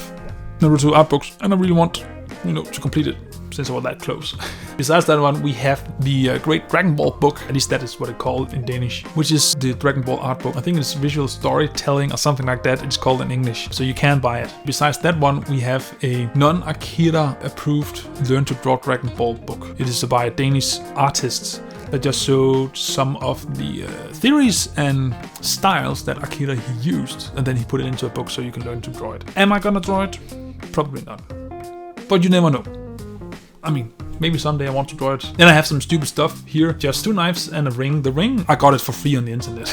Naruto art books, and I really want, to complete it since I was that close. Besides that one, we have the Great Dragon Ball book, at least that is what it's called in Danish, which is the Dragon Ball art book. I think it's visual storytelling or something like that. It's called in English, so you can buy it. Besides that one, we have a non-Akira approved Learn to Draw Dragon Ball book. It is by a Danish artist that just showed some of the theories and styles that Akira he used, and then he put it into a book so you can learn to draw it. Am I gonna draw it? Probably not. But you never know. I mean, maybe someday I want to draw it. Then I have some stupid stuff here. Just 2 knives and a ring. The ring, I got it for free on the internet.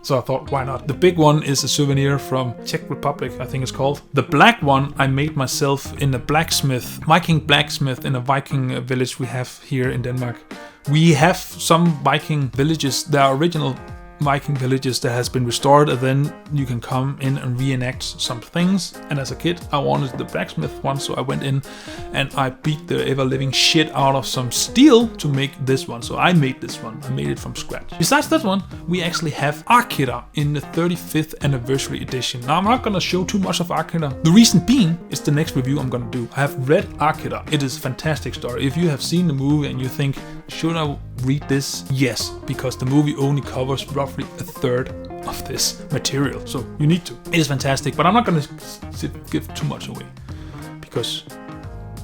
So I thought, why not? The big one is a souvenir from Czech Republic, I think it's called. The black one I made myself in a blacksmith, Viking blacksmith in a Viking village we have here in Denmark. We have some Viking villages, they are original Viking villages that has been restored, and then you can come in and reenact some things. And as a kid, I wanted the blacksmith one, so I went in and I beat the ever-living shit out of some steel to make this one. So I made this one. I made it from scratch. Besides that one, we actually have Akira in the 35th anniversary edition. Now, I'm not gonna show too much of Akira. The reason being is the next review I'm gonna do. I have read Akira. It is a fantastic story. If you have seen the movie and you think, should I read this? Yes, because the movie only covers roughly a third of this material, so you need to. It is fantastic, but I'm not going to give too much away, because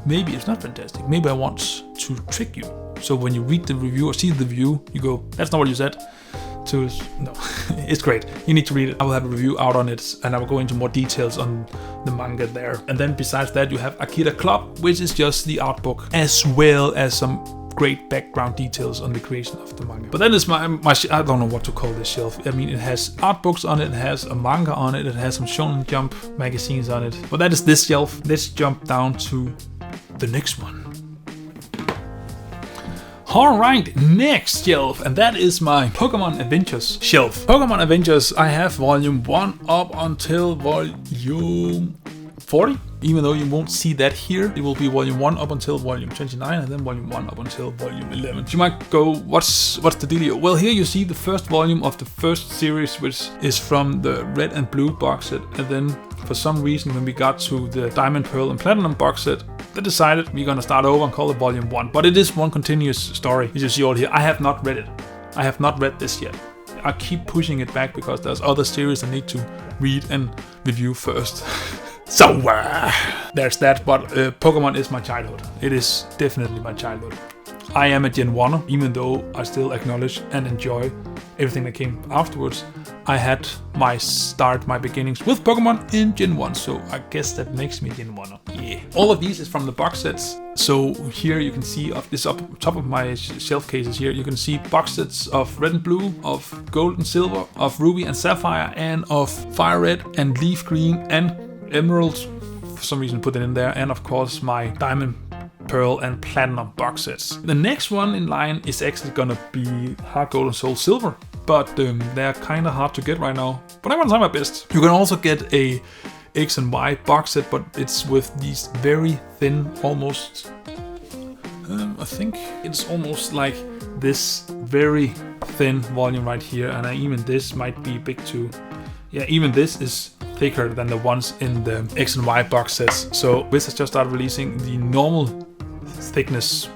maybe it's not fantastic. Maybe I want to trick you. So when you read the review or see the review, you go, that's not what you said. No, it's great. You need to read it. I will have a review out on it, and I will go into more details on the manga there. And then besides that, you have Akira Club, which is just the art book, as well as some great background details on the creation of the manga. But that is my I don't know what to call this shelf. I mean, it has art books on it, it has a manga on it, it has some Shonen Jump magazines on it. But that is this shelf. Let's jump down to the next one. Alright, next shelf, and that is my Pokemon Adventures shelf. Pokemon Adventures, I have volume 1 up until volume 40. even though you won't see that here. It will be volume 1 up until volume 29, and then volume 1 up until volume 11. So you might go, what's the dealio? Well, here you see the first volume of the first series, which is from the red and blue box set, and then for some reason when we got to the diamond, pearl and platinum box set, they decided we're gonna start over and call it volume 1. But it is one continuous story, as you see all here. I have not read it. I have not read this yet. I keep pushing it back because there's other series I need to read and review first. So there's that, but Pokemon is my childhood. It is definitely my childhood. I am a Gen 1er, even though I still acknowledge and enjoy everything that came afterwards. I had my beginnings with Pokemon in Gen 1, so I guess that makes me Gen 1er. Yeah. All of these is from the box sets. So here you can see up top of my shelf cases here, you can see box sets of red and blue, of gold and silver, of ruby and sapphire, and of fire red and leaf green and emerald. For some reason put it in there, and of course my diamond, pearl and platinum box sets. The next one in line is actually gonna be hard gold and soul silver, but they're kind of hard to get right now, but I'm gonna try my best. You can also get a X and Y box set, but it's with these very thin, almost I think it's almost like this very thin volume right here, and even this might be big too. Yeah, even this is thicker than the ones in the X and Y box sets. So Wiz has just started releasing the normal thickness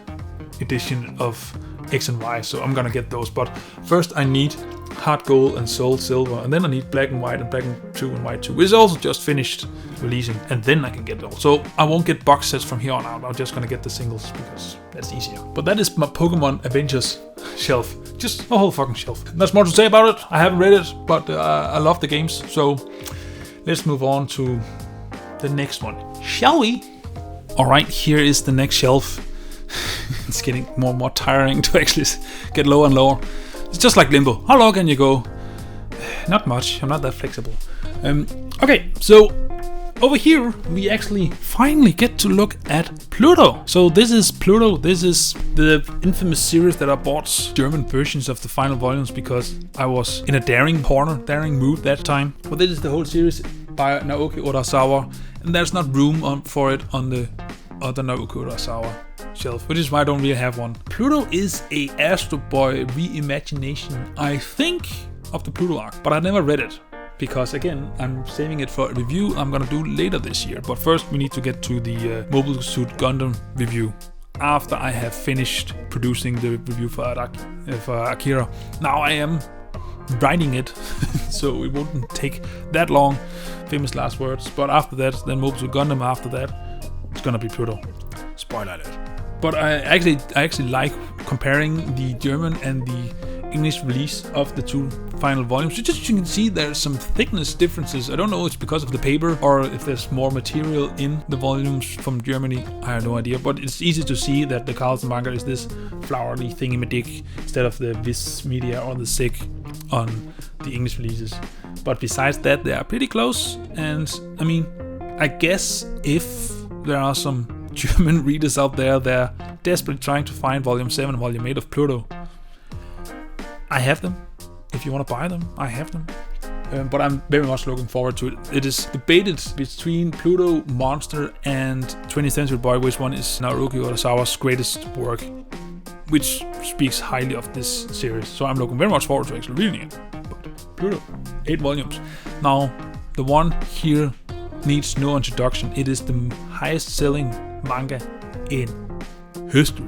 edition of X and Y, so I'm gonna get those. But first I need hard gold and soul silver, and then I need black and white and black and 2 and white 2, which is also just finished releasing, and then I can get those. So I won't get box sets from here on out. I'm just gonna get the singles because that's easier. But that is my Pokemon Adventures shelf. Just a whole fucking shelf. There's more to say about it. I haven't read it, but I love the games. So let's move on to the next one, shall we? Alright, here is the next shelf. It's getting more and more tiring to actually get lower and lower. It's just like Limbo. How low can you go? Not much. I'm not that flexible. Okay, so over here we actually finally get to look at Pluto. So this is Pluto. This is the infamous series that I bought German versions of the final volumes because I was in a daring mood that time. But this is the whole series by Naoki Urasawa, and there's not room for it on the other Naoki Urasawa shelf, which is why I don't really have one. Pluto is a Astro Boy reimagination, I think, of the Pluto arc, but I never read it because, again, I'm saving it for a review I'm gonna do later this year. But first we need to get to the Mobile Suit Gundam review after I have finished producing the review for Akira. Now I am writing it, so it wouldn't take that long. Famous last words. But after that, then Mobile Suit Gundam. After that, it's gonna be Pluto. Spoiler alert. But I actually like comparing the German and the English release of the two final volumes. So just you can see there's some thickness differences. I don't know if it's because of the paper or if there's more material in the volumes from Germany. I have no idea. But it's easy to see that the Carlsen manga is this flowery thingy-majig instead of the Viz Media or the Sig on the English releases. But besides that, they are pretty close. And I mean, I guess if there are some German readers out there, they're desperately trying to find volume 7 and volume 8 of Pluto. I have them. If you want to buy them, I have them. But I'm very much looking forward to it. It is debated between Pluto, Monster, and 20th Century Boy, which one is Naoki Urasawa's greatest work, which speaks highly of this series. So I'm looking very much forward to actually reading it. But Pluto, 8 volumes. Now, the one here needs no introduction. It is the highest selling manga in history.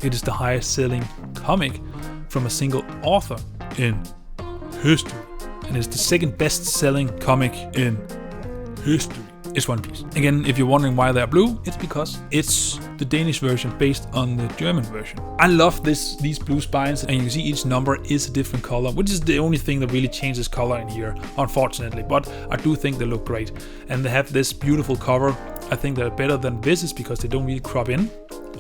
It is the highest selling comic from a single author in history. And it's the second best selling comic in history. It's One Piece. Again, if you're wondering why they're blue, it's because it's the Danish version based on the German version. I love these blue spines, and you can see each number is a different color, which is the only thing that really changes color in here, unfortunately. But I do think they look great. And they have this beautiful cover. I think they're better than Viz's because they don't really crop in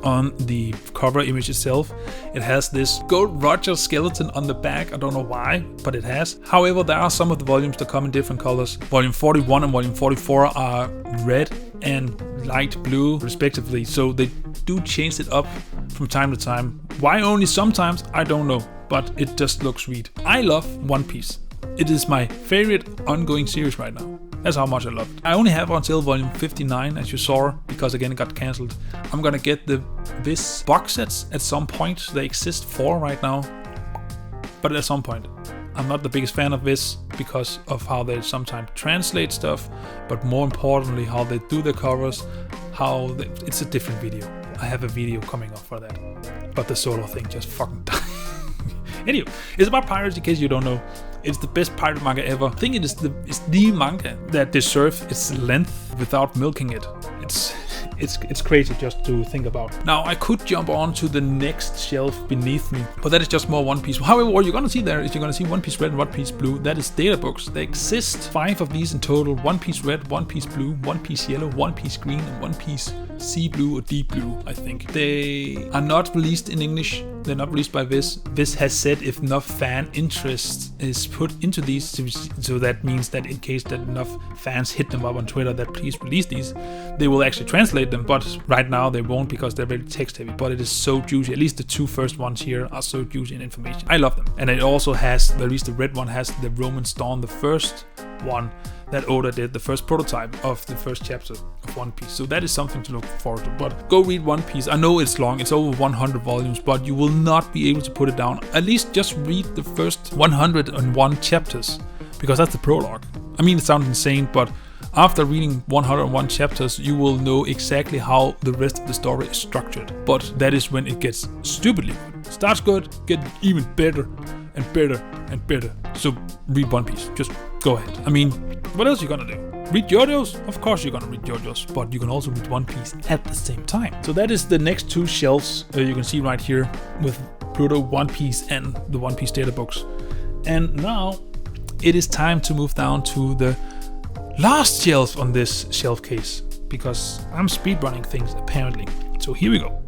on the cover image itself. It has this Gold Roger skeleton on the back. I don't know why, but it has. However, there are some of the volumes that come in different colors. Volume 41 and volume 44 are red and light blue respectively, so they do change it up from time to time. Why only sometimes, I don't know, but it just looks sweet. I love One Piece. It is my favorite ongoing series right now. That's how much I love it. I only have until volume 59, as you saw, because again it got cancelled. I'm gonna get this box sets at some point. They exist 4 right now, but at some point. I'm not the biggest fan of this because of how they sometimes translate stuff, but more importantly how they do the covers, it's a different video. I have a video coming up for that, but the solo thing just fucking died. Anyway, it's about pirates in case you don't know. It's the best pirate manga ever. I think it's the manga that deserves its length without milking it. It's crazy just to think about. Now I could jump on to the next shelf beneath me, but that is just more One Piece. However, what you're gonna see there is you're gonna see One Piece Red and One Piece Blue. That is data books. There exist 5 of these in total: One Piece Red, One Piece Blue, One Piece Yellow, One Piece Green, and One Piece Sea Blue or Deep Blue, I think. They are not released in English. They're not released by Viz. Viz has said if enough fan interest is put into these, so that means that in case that enough fans hit them up on Twitter that please release these, they will actually translate them. But right now they won't because they're very text heavy. But it is so juicy. At least the 2 first ones here are so juicy in information. I love them. And it also has, at least the red one has the Roman Storm, the first one that Oda did, the first prototype of the first chapter of One Piece. So that is something to look forward to. But go read One Piece. I know it's long, it's over 100 volumes, but you will not be able to put it down. At least just read the first 101 chapters, because that's the prologue. I mean, it sounds insane, but after reading 101 chapters, you will know exactly how the rest of the story is structured. But that is when it gets stupidly good. Starts good, get even better and better and better. So read One Piece. Just go ahead. I mean, what else are you gonna do? Read JoJo's? Of course you're gonna read JoJo's, but you can also read One Piece at the same time. So that is the next 2 shelves you can see right here with Pluto, One Piece, and the One Piece data books. And now it is time to move down to the last shelf on this shelf case, because I'm speedrunning things apparently. So here we go.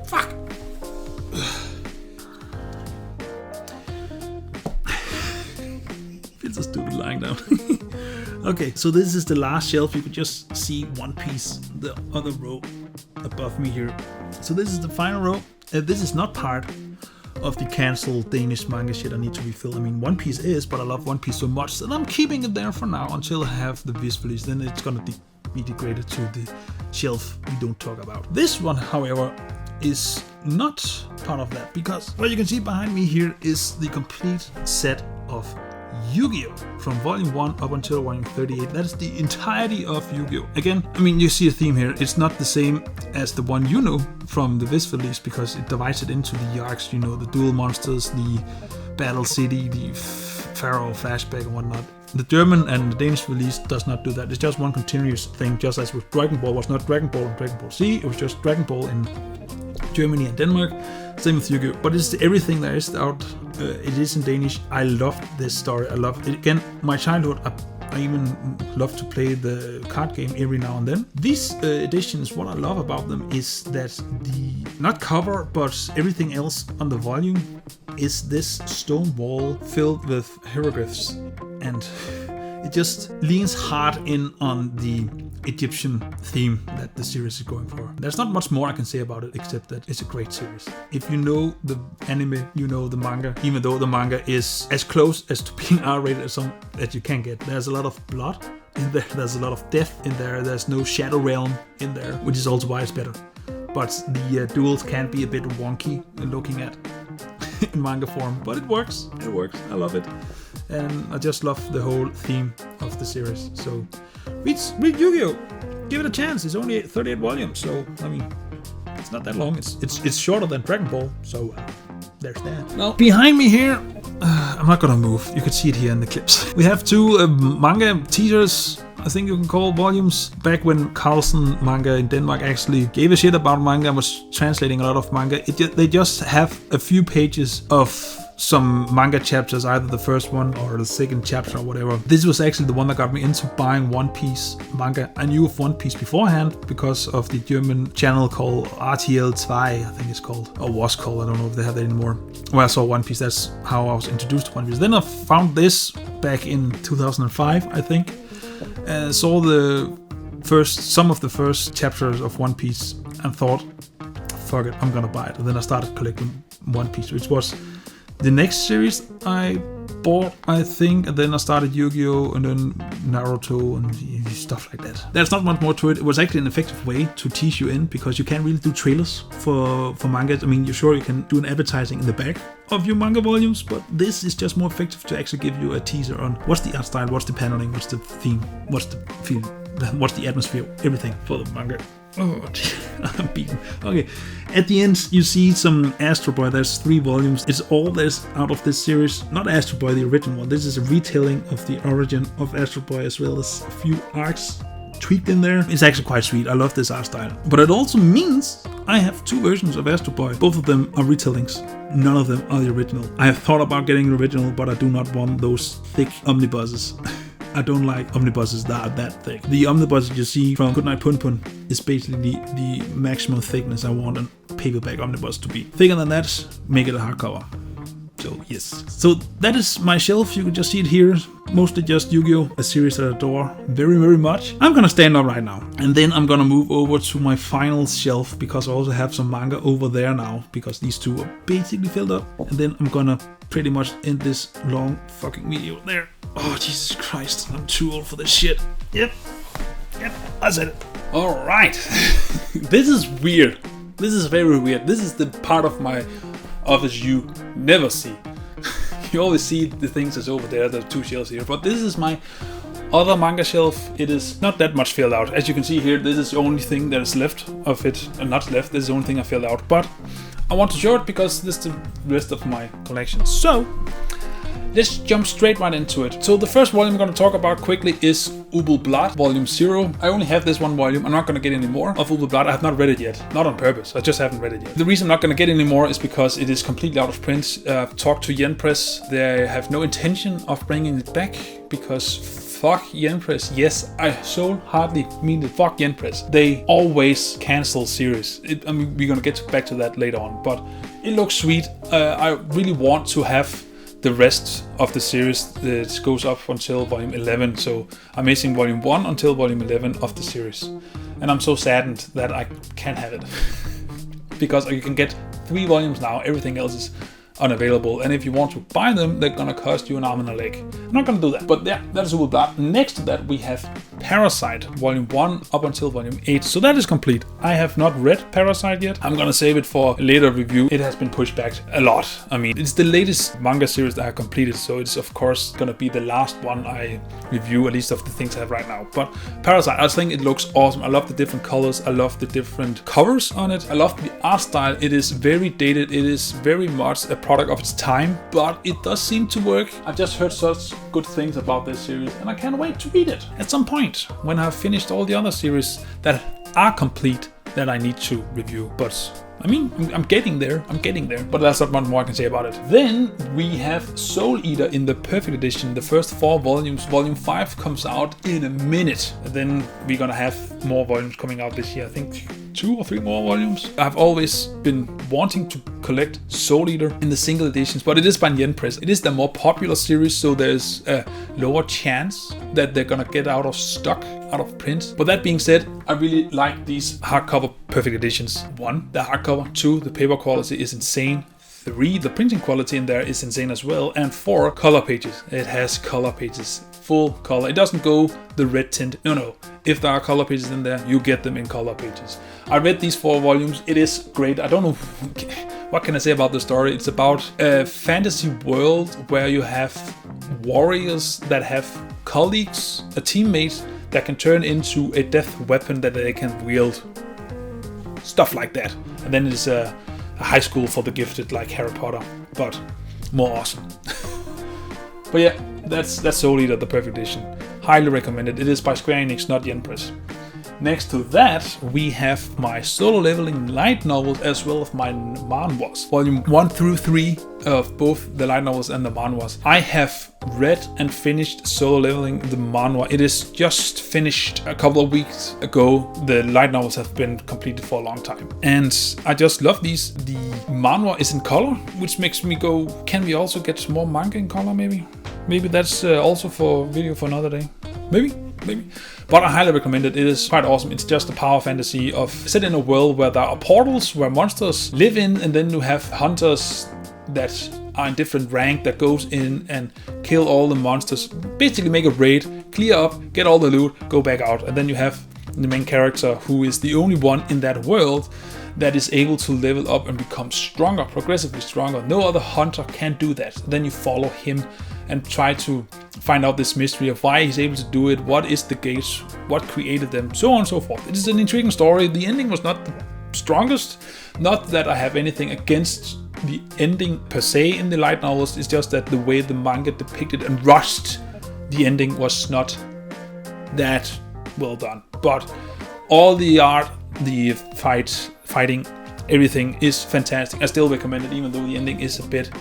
Fuck. Feels so stupid lying down. Okay, so this is the last shelf. You could just see One Piece, the other row above me here. So this is the final row. This is not part of the cancelled Danish manga shit I need to refill. I mean, One Piece is, but I love One Piece so much that I'm keeping it there for now until I have the Viz release. Then it's gonna be degraded to the shelf we don't talk about. This one, however, is not part of that, because what you can see behind me here is the complete set of Yu-Gi-Oh! From volume 1 up until volume 38. That is the entirety of Yu-Gi-Oh! Again, I mean, you see a theme here. It's not the same as the one you know from the Viz release, because it divides it into the arcs, you know, the duel monsters, the battle city, the pharaoh flashback and whatnot. The German and the Danish release does not do that. It's just one continuous thing, just as with Dragon Ball was not Dragon Ball and Dragon Ball Z, it was just Dragon Ball in Germany and Denmark. Same with Yu-Gi-Oh! But it's everything that is out. It is in Danish. I love this story. I love it. Again, my childhood, I even love to play the card game every now and then. These editions, what I love about them is that the, not cover, but everything else on the volume is this stone wall filled with hieroglyphs. And it just leans hard in on the Egyptian theme that the series is going for. There's not much more I can say about it except that it's a great series. If you know the anime, you know the manga, even though the manga is as close as to being R-rated as you can get. There's a lot of blood in there, there's a lot of death in there, there's no shadow realm in there, which is also why it's better. But the duels can be a bit wonky looking at in manga form, but it works, I love it. And I just love the whole theme of the series. So read Yu-Gi-Oh! Give it a chance. It's only 38 volumes, so I mean, it's not that long. It's shorter than Dragon Ball, so there's that. Now behind me here, I'm not gonna move. You can see it here in the clips. We have 2 manga teasers, I think you can call volumes. Back when Carlsen Manga in Denmark actually gave a shit about manga and was translating a lot of manga, they just have a few pages of some manga chapters, either the first one or the second chapter or whatever. This was actually the one that got me into buying One Piece manga. I knew of One Piece beforehand because of the German channel called RTL2, I think it's called, or was called, I don't know if they have that anymore. When I saw One Piece, that's how I was introduced to One Piece. Then I found this back in 2005, I think, and saw some of the first chapters of One Piece and thought, fuck it, I'm gonna buy it. And then I started collecting One Piece, which was The next series I bought, I think, and then I started Yu-Gi-Oh! And then Naruto and stuff like that. There's not much more to it. It was actually an effective way to tease you in, because you can't really do trailers for manga. I mean, you can do an advertising in the back of your manga volumes, but this is just more effective to actually give you a teaser on what's the art style, what's the paneling, what's the theme, what's the feel, what's the atmosphere, everything for the manga. Oh, I'm beaten. Okay, at the end you see some Astro Boy. There's 3 volumes. It's all there's out of this series. Not Astro Boy, the original one. This is a retelling of the origin of Astro Boy, as well as a few arcs tweaked in there. It's actually quite sweet. I love this art style. But it also means I have 2 versions of Astro Boy. Both of them are retellings. None of them are the original. I have thought about getting the original, but I do not want those thick omnibuses. I don't like omnibuses that are that thick. The omnibus you see from Goodnight Pun Pun is basically the maximum thickness I want a paperback omnibus to be. Thicker than that, make it a hardcover. So yes. So that is my shelf. You can just see it here. Mostly just Yu-Gi-Oh! A series that I adore very, very much. I'm gonna stand up right now. And then I'm gonna move over to my final shelf, because I also have some manga over there now, because these 2 are basically filled up. And then I'm gonna pretty much end this long fucking video there. Oh, Jesus Christ, I'm too old for this shit. Yep, I said it. Alright. This is weird. This is very weird. This is the part of my office you never see. You always see the things that's over there, the 2 shelves here. But this is my other manga shelf. It is not that much filled out. As you can see here, this is the only thing that is left of it. Not left, this is the only thing I filled out. But I want to show it because this is the rest of my collection. So let's jump straight right into it. So the first volume I'm going to talk about quickly is Ubel Blatt, Volume 0. I only have this 1 volume. I'm not going to get any more of Ubel Blatt. I have not read it yet. Not on purpose. I just haven't read it yet. The reason I'm not going to get any more is because it is completely out of print. Talked to Yen Press. They have no intention of bringing it back, because fuck Yen Press. Yes, I so hardly mean it. Fuck Yen Press. They always cancel series. I mean, we're going to get back to that later on. But it looks sweet. I really want to have the rest of the series that goes up until volume 11. So I'm missing volume 1 until volume 11 of the series. And I'm so saddened that I can't have it. Because you can get 3 volumes now, everything else is unavailable. And if you want to buy them, they're gonna cost you an arm and a leg. I'm not gonna do that. But yeah, that is Ubel Blatt. Next to that we have Parasite, volume 1 up until volume 8. So that is complete. I have not read Parasite yet. I'm gonna save it for a later review. It has been pushed back a lot. I mean, it's the latest manga series that I have completed, so it's of course gonna be the last one I review, at least of the things I have right now. But Parasite, I think it looks awesome. I love the different colors. I love the different covers on it. I love the art style. It is very dated. It is very much a product of its time, but it does seem to work. I've just heard such good things about this series, and I can't wait to read it at some point when I've finished all the other series that are complete that I need to review. But I mean, I'm getting there. But that's not much more I can say about it. Then we have Soul Eater in the Perfect Edition, the first 4 volumes. Volume 5 comes out in a minute. And then we're gonna have more volumes coming out this year. I think 2 or 3 more volumes. I've always been wanting to collect Soul Eater in the single editions, but it is by Yen Press. It is the more popular series, so there's a lower chance that they're gonna get out of stock, out of print. But that being said, I really like these hardcover Perfect Editions. 1, the hardcover. 2, the paper quality is insane. 3, the printing quality in there is insane as well. And 4, color pages. It has color pages, full color. It doesn't go the red tint. No. If there are color pages in there, you get them in color pages. I read these 4 volumes. It is great. I don't know what can I say about the story. It's about a fantasy world where you have warriors that have colleagues, a teammate that can turn into a death weapon that they can wield. Stuff like that. And then it's a high school for the gifted, like Harry Potter, but more awesome. But yeah, that's Soul Eater, the Perfect Edition. Highly recommended. It is by Square Enix, not Yen Press. Next to that, we have my solo leveling light novels as well as my manhwas. Volume 1 through 3 of both the light novels and the manhwas. I have read and finished solo leveling the manhwa. It is just finished a couple of weeks ago. The light novels have been completed for a long time. And I just love these. The manhwa is in color, which makes me go, can we also get more manga in color maybe? Maybe that's also for video for another day. Maybe. But I highly recommend it. It is quite awesome. It's just a power fantasy of set in a world where there are portals where monsters live in, and then you have hunters that are in different rank that goes in and kill all the monsters. Basically make a raid, clear up, get all the loot, go back out. And then you have the main character who is the only one in that world that is able to level up and become stronger, progressively stronger. No other hunter can do that. Then you follow him and try to find out this mystery of why he's able to do it, what is the gates, what created them, so on and so forth. It is an intriguing story. The ending was not the strongest. Not that I have anything against the ending per se in the light novels, it's just that the way the manga depicted and rushed the ending was not that well done. But all the art, the fighting, everything is fantastic. I still recommend it, even though the ending is a bit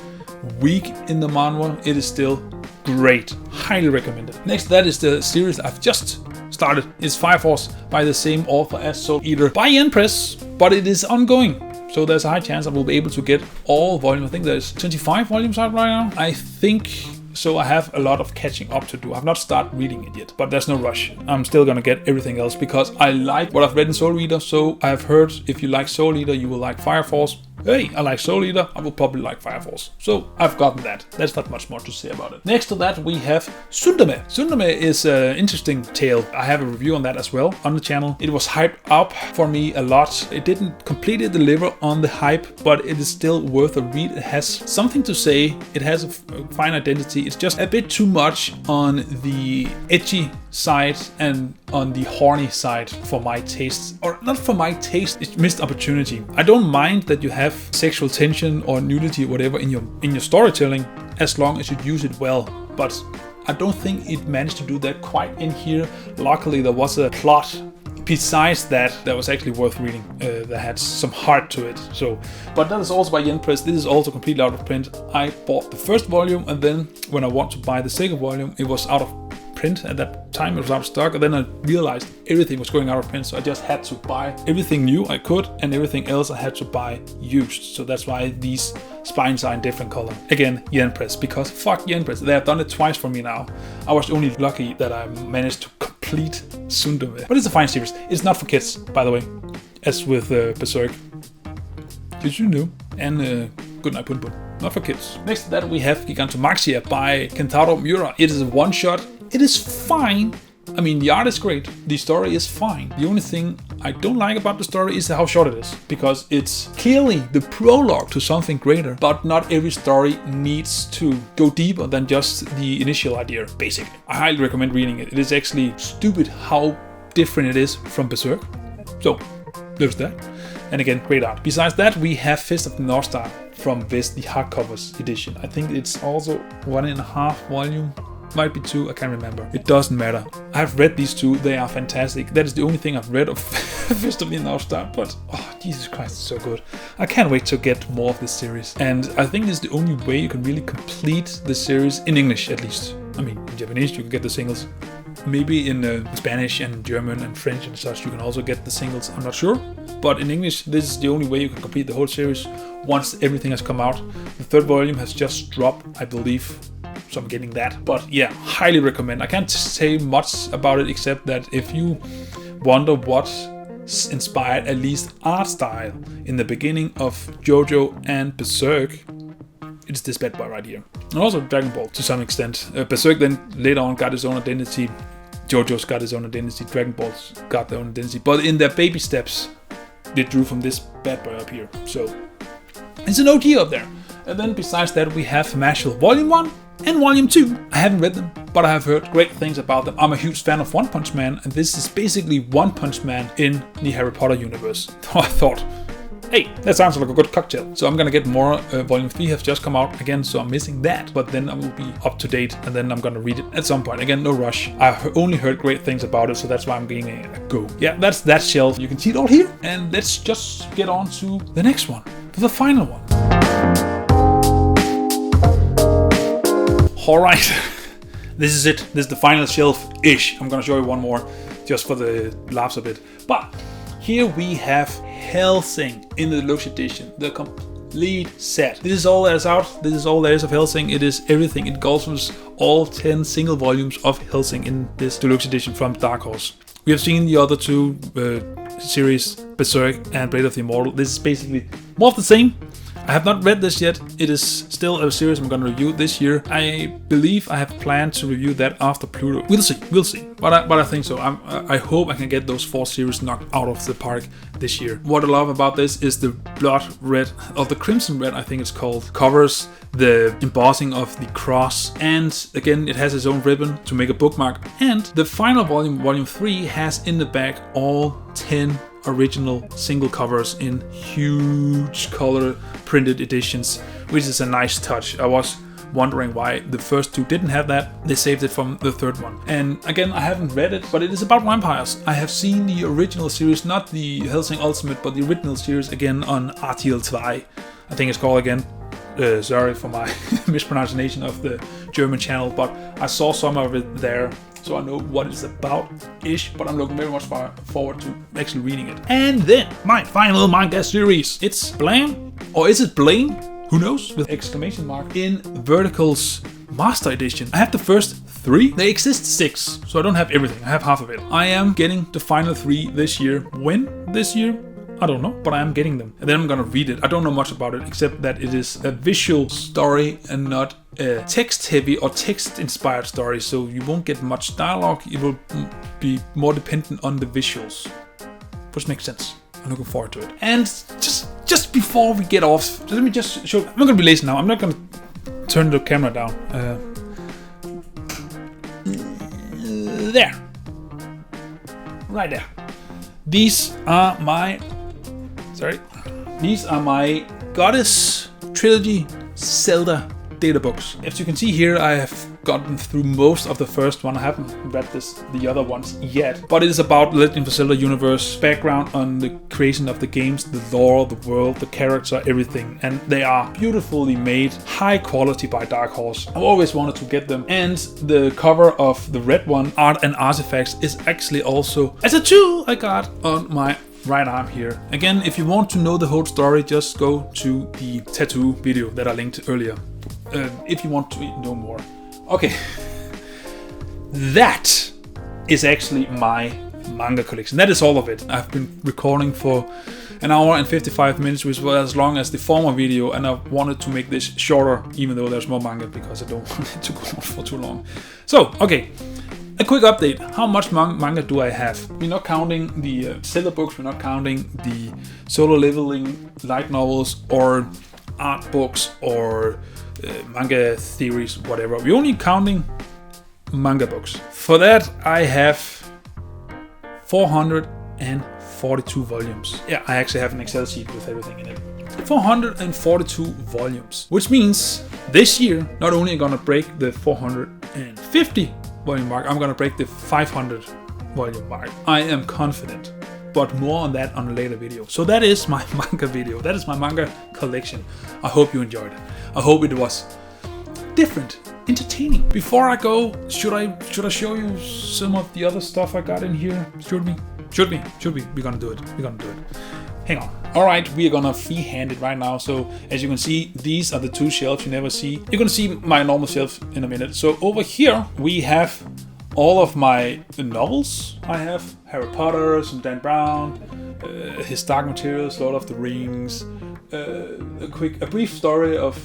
weak in the manhwa. It is still great. Highly recommended. Next, that is the series I've just started. It's Fire Force by the same author as Soul Eater by Yen Press, but it is ongoing. So there's a high chance I will be able to get all volumes. I think there's 25 volumes out right now. I think so. I have a lot of catching up to do. I've not started reading it yet, but there's no rush. I'm still gonna get everything else because I like what I've read in Soul Eater. So I've heard if you like Soul Eater, you will like Fire Force. Hey, I like Soul Eater, I will probably like Fire Force. So I've gotten that. There's not much more to say about it. Next to that we have Sundame. Sundame is an interesting tale. I have a review on that as well on the channel. It was hyped up for me a lot. It didn't completely deliver on the hype, but it is still worth a read. It has something to say. It has a fine identity. It's just a bit too much on the edgy side and on the horny side for my taste. Or not for my taste, it's missed opportunity. I don't mind that you have sexual tension or nudity or whatever in your storytelling as long as you use it well, but I don't think it managed to do that quite in here. Luckily there was a plot besides that was actually worth reading, that had some heart to it. So, but that is also by Yen Press. This is also completely out of print. I bought the first volume, and then when I want to buy the second volume, it was out of print at that time. It was out of stock, and then I realized everything was going out of print, so I just had to buy everything new I could, and everything else I had to buy used. So that's why these spines are in different color. Again, Yen Press, because fuck Yen Press. They have done it twice for me now. I was only lucky that I managed to complete Sundame. But it's a fine series. It's not for kids, by the way, as with Berserk. Did you know? And Good Night Pun Pun. Not for kids. Next to that we have Gigantomaxia by Kentaro Miura. It is a one-shot. It is fine. I mean, the art is great. The story is fine. The only thing I don't like about the story is how short it is, because it's clearly the prologue to something greater, but not every story needs to go deeper than just the initial idea, basically. I highly recommend reading it. It is actually stupid how different it is from Berserk. So, there's that. And again, great art. Besides that, we have Fist of the North Star from Viz, the hardcovers edition. I think it's also 1.5 volume. Might be 2, I can't remember. It doesn't matter. I've read these 2, they are fantastic. That is the only thing I've read of Fist of the North Star, but oh, Jesus Christ, it's so good. I can't wait to get more of this series. And I think it's the only way you can really complete the series, in English at least. I mean, in Japanese you can get the singles. Maybe in Spanish and German and French and such you can also get the singles, I'm not sure. But in English, this is the only way you can complete the whole series once everything has come out. The 3rd volume has just dropped, I believe. So I'm getting that. But yeah, highly recommend. I can't say much about it except that if you wonder what inspired at least art style in the beginning of JoJo and Berserk, it's this bad boy right here. And also Dragon Ball to some extent. Berserk then later on got its own identity. JoJo's got its own identity. Dragon Ball's got their own identity. But in their baby steps, they drew from this bad boy up here. So it's an OG up there. And then besides that we have Mashal Volume 1 and Volume 2. I haven't read them, but I have heard great things about them. I'm a huge fan of One Punch Man, and this is basically One Punch Man in the Harry Potter universe. So I thought, hey, that sounds like a good cocktail. So I'm gonna get more. Volume 3 has just come out again, so I'm missing that. But then I will be up to date, and then I'm gonna read it at some point. Again, no rush. I've only heard great things about it, so that's why I'm giving it a go. Yeah, that's that shelf. You can see it all here. And let's just get on to the next one, to the final one. Alright, this is it. This is the final shelf-ish. I'm gonna show you one more, just for the laughs of it. But here we have Hellsing in the Deluxe edition, the complete set. This is all that is out. This is all there is of Hellsing. It is everything. It engulfs all 10 single volumes of Hellsing in this Deluxe edition from Dark Horse. We have seen the other 2 series, Berserk and Blade of the Immortal. This is basically more of the same. I have not read this yet. It is still a series I'm going to review this year. I believe I have planned to review that after Pluto. We'll see. But I think so. I hope I can get those 4 series knocked out of the park this year. What I love about this is the blood red, or the crimson red I think it's called, covers, the embossing of the cross, and again it has its own ribbon to make a bookmark. And the final volume, volume 3, has in the back all 10 original single covers in huge color printed editions, which is a nice touch. I was wondering why the first 2 didn't have that. They saved it from the 3rd one. And again, I haven't read it, but it is about vampires. I have seen the original series, not the Hellsing Ultimate, but the original series again on RTL 2, I think it's called again. Sorry for my mispronunciation of the German channel, but I saw some of it there, so I know what it's about-ish, but I'm looking very much forward to actually reading it. And then, my final manga series. It's Blam, or is it Blame? Who knows? With exclamation mark. In Vertical's Master Edition. I have the first 3. There exist 6, so I don't have everything. I have half of it. I am getting the final 3 this year. When this year? I don't know, but I am getting them. And then I'm gonna read it. I don't know much about it, except that it is a visual story and not a text-heavy or text-inspired story, so you won't get much dialogue. It will be more dependent on the visuals, which makes sense. I'm looking forward to it. And just before we get off, let me just show. I'm not gonna be lazy now. I'm not gonna turn the camera down. There, right there. These are my Goddess Trilogy Zelda data books. As you can see here, I have gotten through most of the first one. I haven't read the other ones yet, but it is about Legend of Zelda universe, background on the creation of the games, the lore, the world, the character, everything, and they are beautifully made, high quality by Dark Horse. I've always wanted to get them, and the cover of the red one, Art and Artifacts, is actually also a tattoo I got on my right arm here. Again, if you want to know the whole story, just go to the tattoo video that I linked earlier, if you want to know more. Okay, that is actually my manga collection. That is all of it. I've been recording for an hour and 55 minutes, which was as long as the former video, and I wanted to make this shorter, even though there's more manga, because I don't want it to go on for too long. So, okay. A quick update. How much manga do I have? We're not counting the Zelda books, we're not counting the solo leveling light novels or art books or manga theories, whatever. We're only counting manga books. For that, I have 442 volumes. Yeah, I actually have an Excel sheet with everything in it. 442 volumes, which means this year, not only am I gonna break the 450 volume mark, I'm gonna break the 500 volume mark. I am confident, but more on that on a later video. So that is my manga video. That is my manga collection. I hope you enjoyed it. I hope it was different, entertaining. Before I go, should I show you some of the other stuff I got in here? Should we? We're gonna do it. Hang on. All right, we are gonna freehand it right now. So as you can see, these are the 2 shelves you never see. You're gonna see my normal shelf in a minute. So over here we have all of my novels. I have Harry Potter, some Dan Brown, his Dark Materials, Lord of the Rings, a brief story of,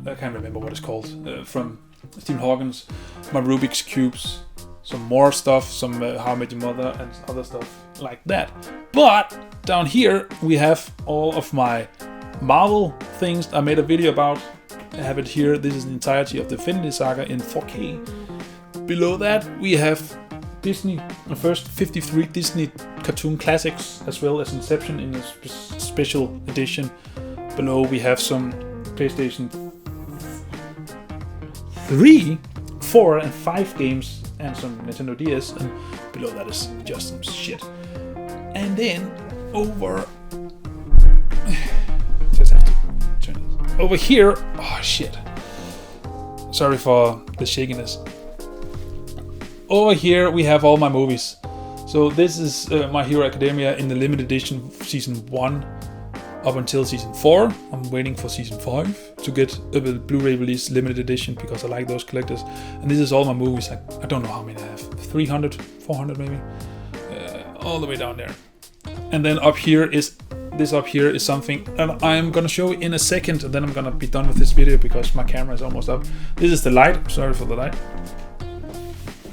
I can't remember what it's called, from Stephen Hawkins, my Rubik's Cubes, some more stuff, some How I Met Your Mother and other stuff like that. But down here we have all of my Marvel things I made a video about. I have it here. This is the entirety of the Infinity Saga in 4K. Below that we have Disney, the first 53 Disney cartoon classics, as well as Inception in a special edition. Below we have some PlayStation 3, 4 and 5 games and some Nintendo DS, and below that is just some shit. And then over, just have to turn it over here. Oh shit! Sorry for the shakiness. Over here we have all my movies. So this is My Hero Academia in the limited edition season 1 up until season 4. I'm waiting for season 5 to get a Blu-ray release limited edition because I like those collectors. And this is all my movies. I don't know how many I have. 300, 400 maybe. All the way down there. And then up here is this up here is something that I'm gonna show in a second, and then I'm gonna be done with this video because my camera is almost up. This is the light, sorry for the light.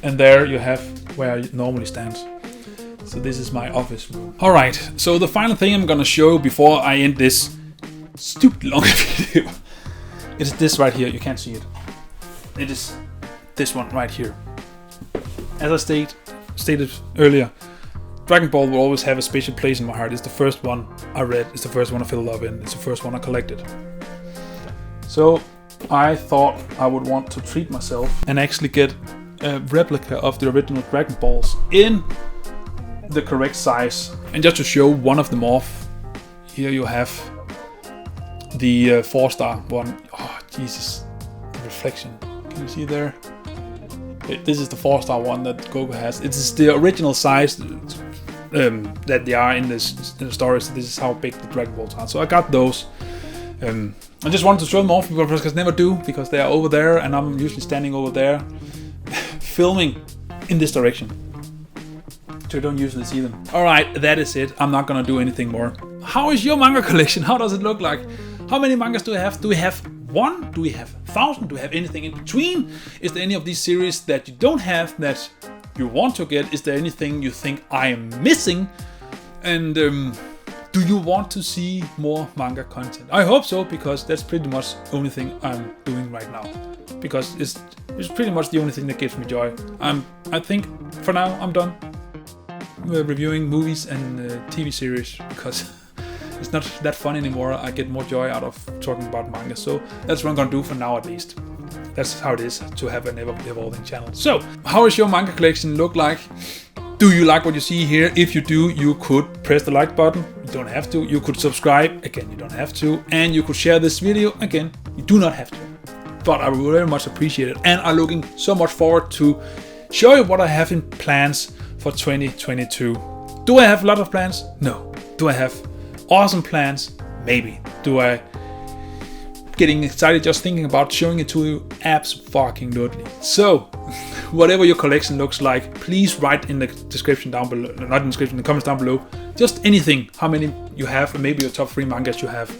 And there you have where it normally stands. So this is my office room. Alright, so the final thing I'm gonna show before I end this stupid long video is this right here. You can't see it. It is this one right here. As I stated earlier, Dragon Ball will always have a special place in my heart. It's the first one I read, it's the first one I fell in love in, it's the first one I collected. So I thought I would want to treat myself and actually get a replica of the original Dragon Balls in the correct size. And just to show one of them off, here you have the 4-star one. Oh Jesus, the reflection. Can you see there? This is the 4-star one that Goku has. It is the original size that they are in the stories. This is how big the Dragon Balls are. So I got those. I just wanted to show them off because I never do, because they are over there and I'm usually standing over there filming in this direction. So you don't usually see them. Alright, that is it. I'm not gonna do anything more. How is your manga collection? How does it look like? How many mangas do we have? Do we have 1? Do we have 1,000? Do we have anything in between? Is there any of these series that you don't have that you want to get? Is there anything you think I am missing? And do you want to see more manga content? I hope so, because that's pretty much the only thing I'm doing right now. Because it's pretty much the only thing that gives me joy. I think for now I'm done reviewing movies and TV series, because it's not that fun anymore. I get more joy out of talking about manga, so that's what I'm gonna do for now at least. That's how it is to have an ever-evolving channel. So, how does your manga collection look like? Do you like what you see here? If you do, you could press the like button. You don't have to. You could subscribe. Again, you don't have to. And you could share this video. Again, you do not have to. But I would very much appreciate it. And I'm looking so much forward to show you what I have in plans for 2022. Do I have a lot of plans? No. Do I have awesome plans? Maybe. Do I getting excited just thinking about showing it to you? Absolutely. So, whatever your collection looks like, please write in the description down below, not in the description, in the comments down below, just anything, how many you have, and maybe your top 3 mangas you have,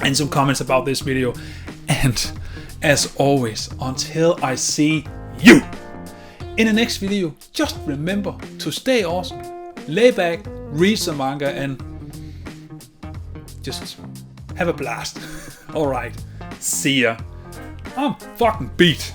and some comments about this video. And as always, until I see you in the next video, just remember to stay awesome, lay back, read some manga, and just have a blast. Alright, see ya. I'm fucking beat.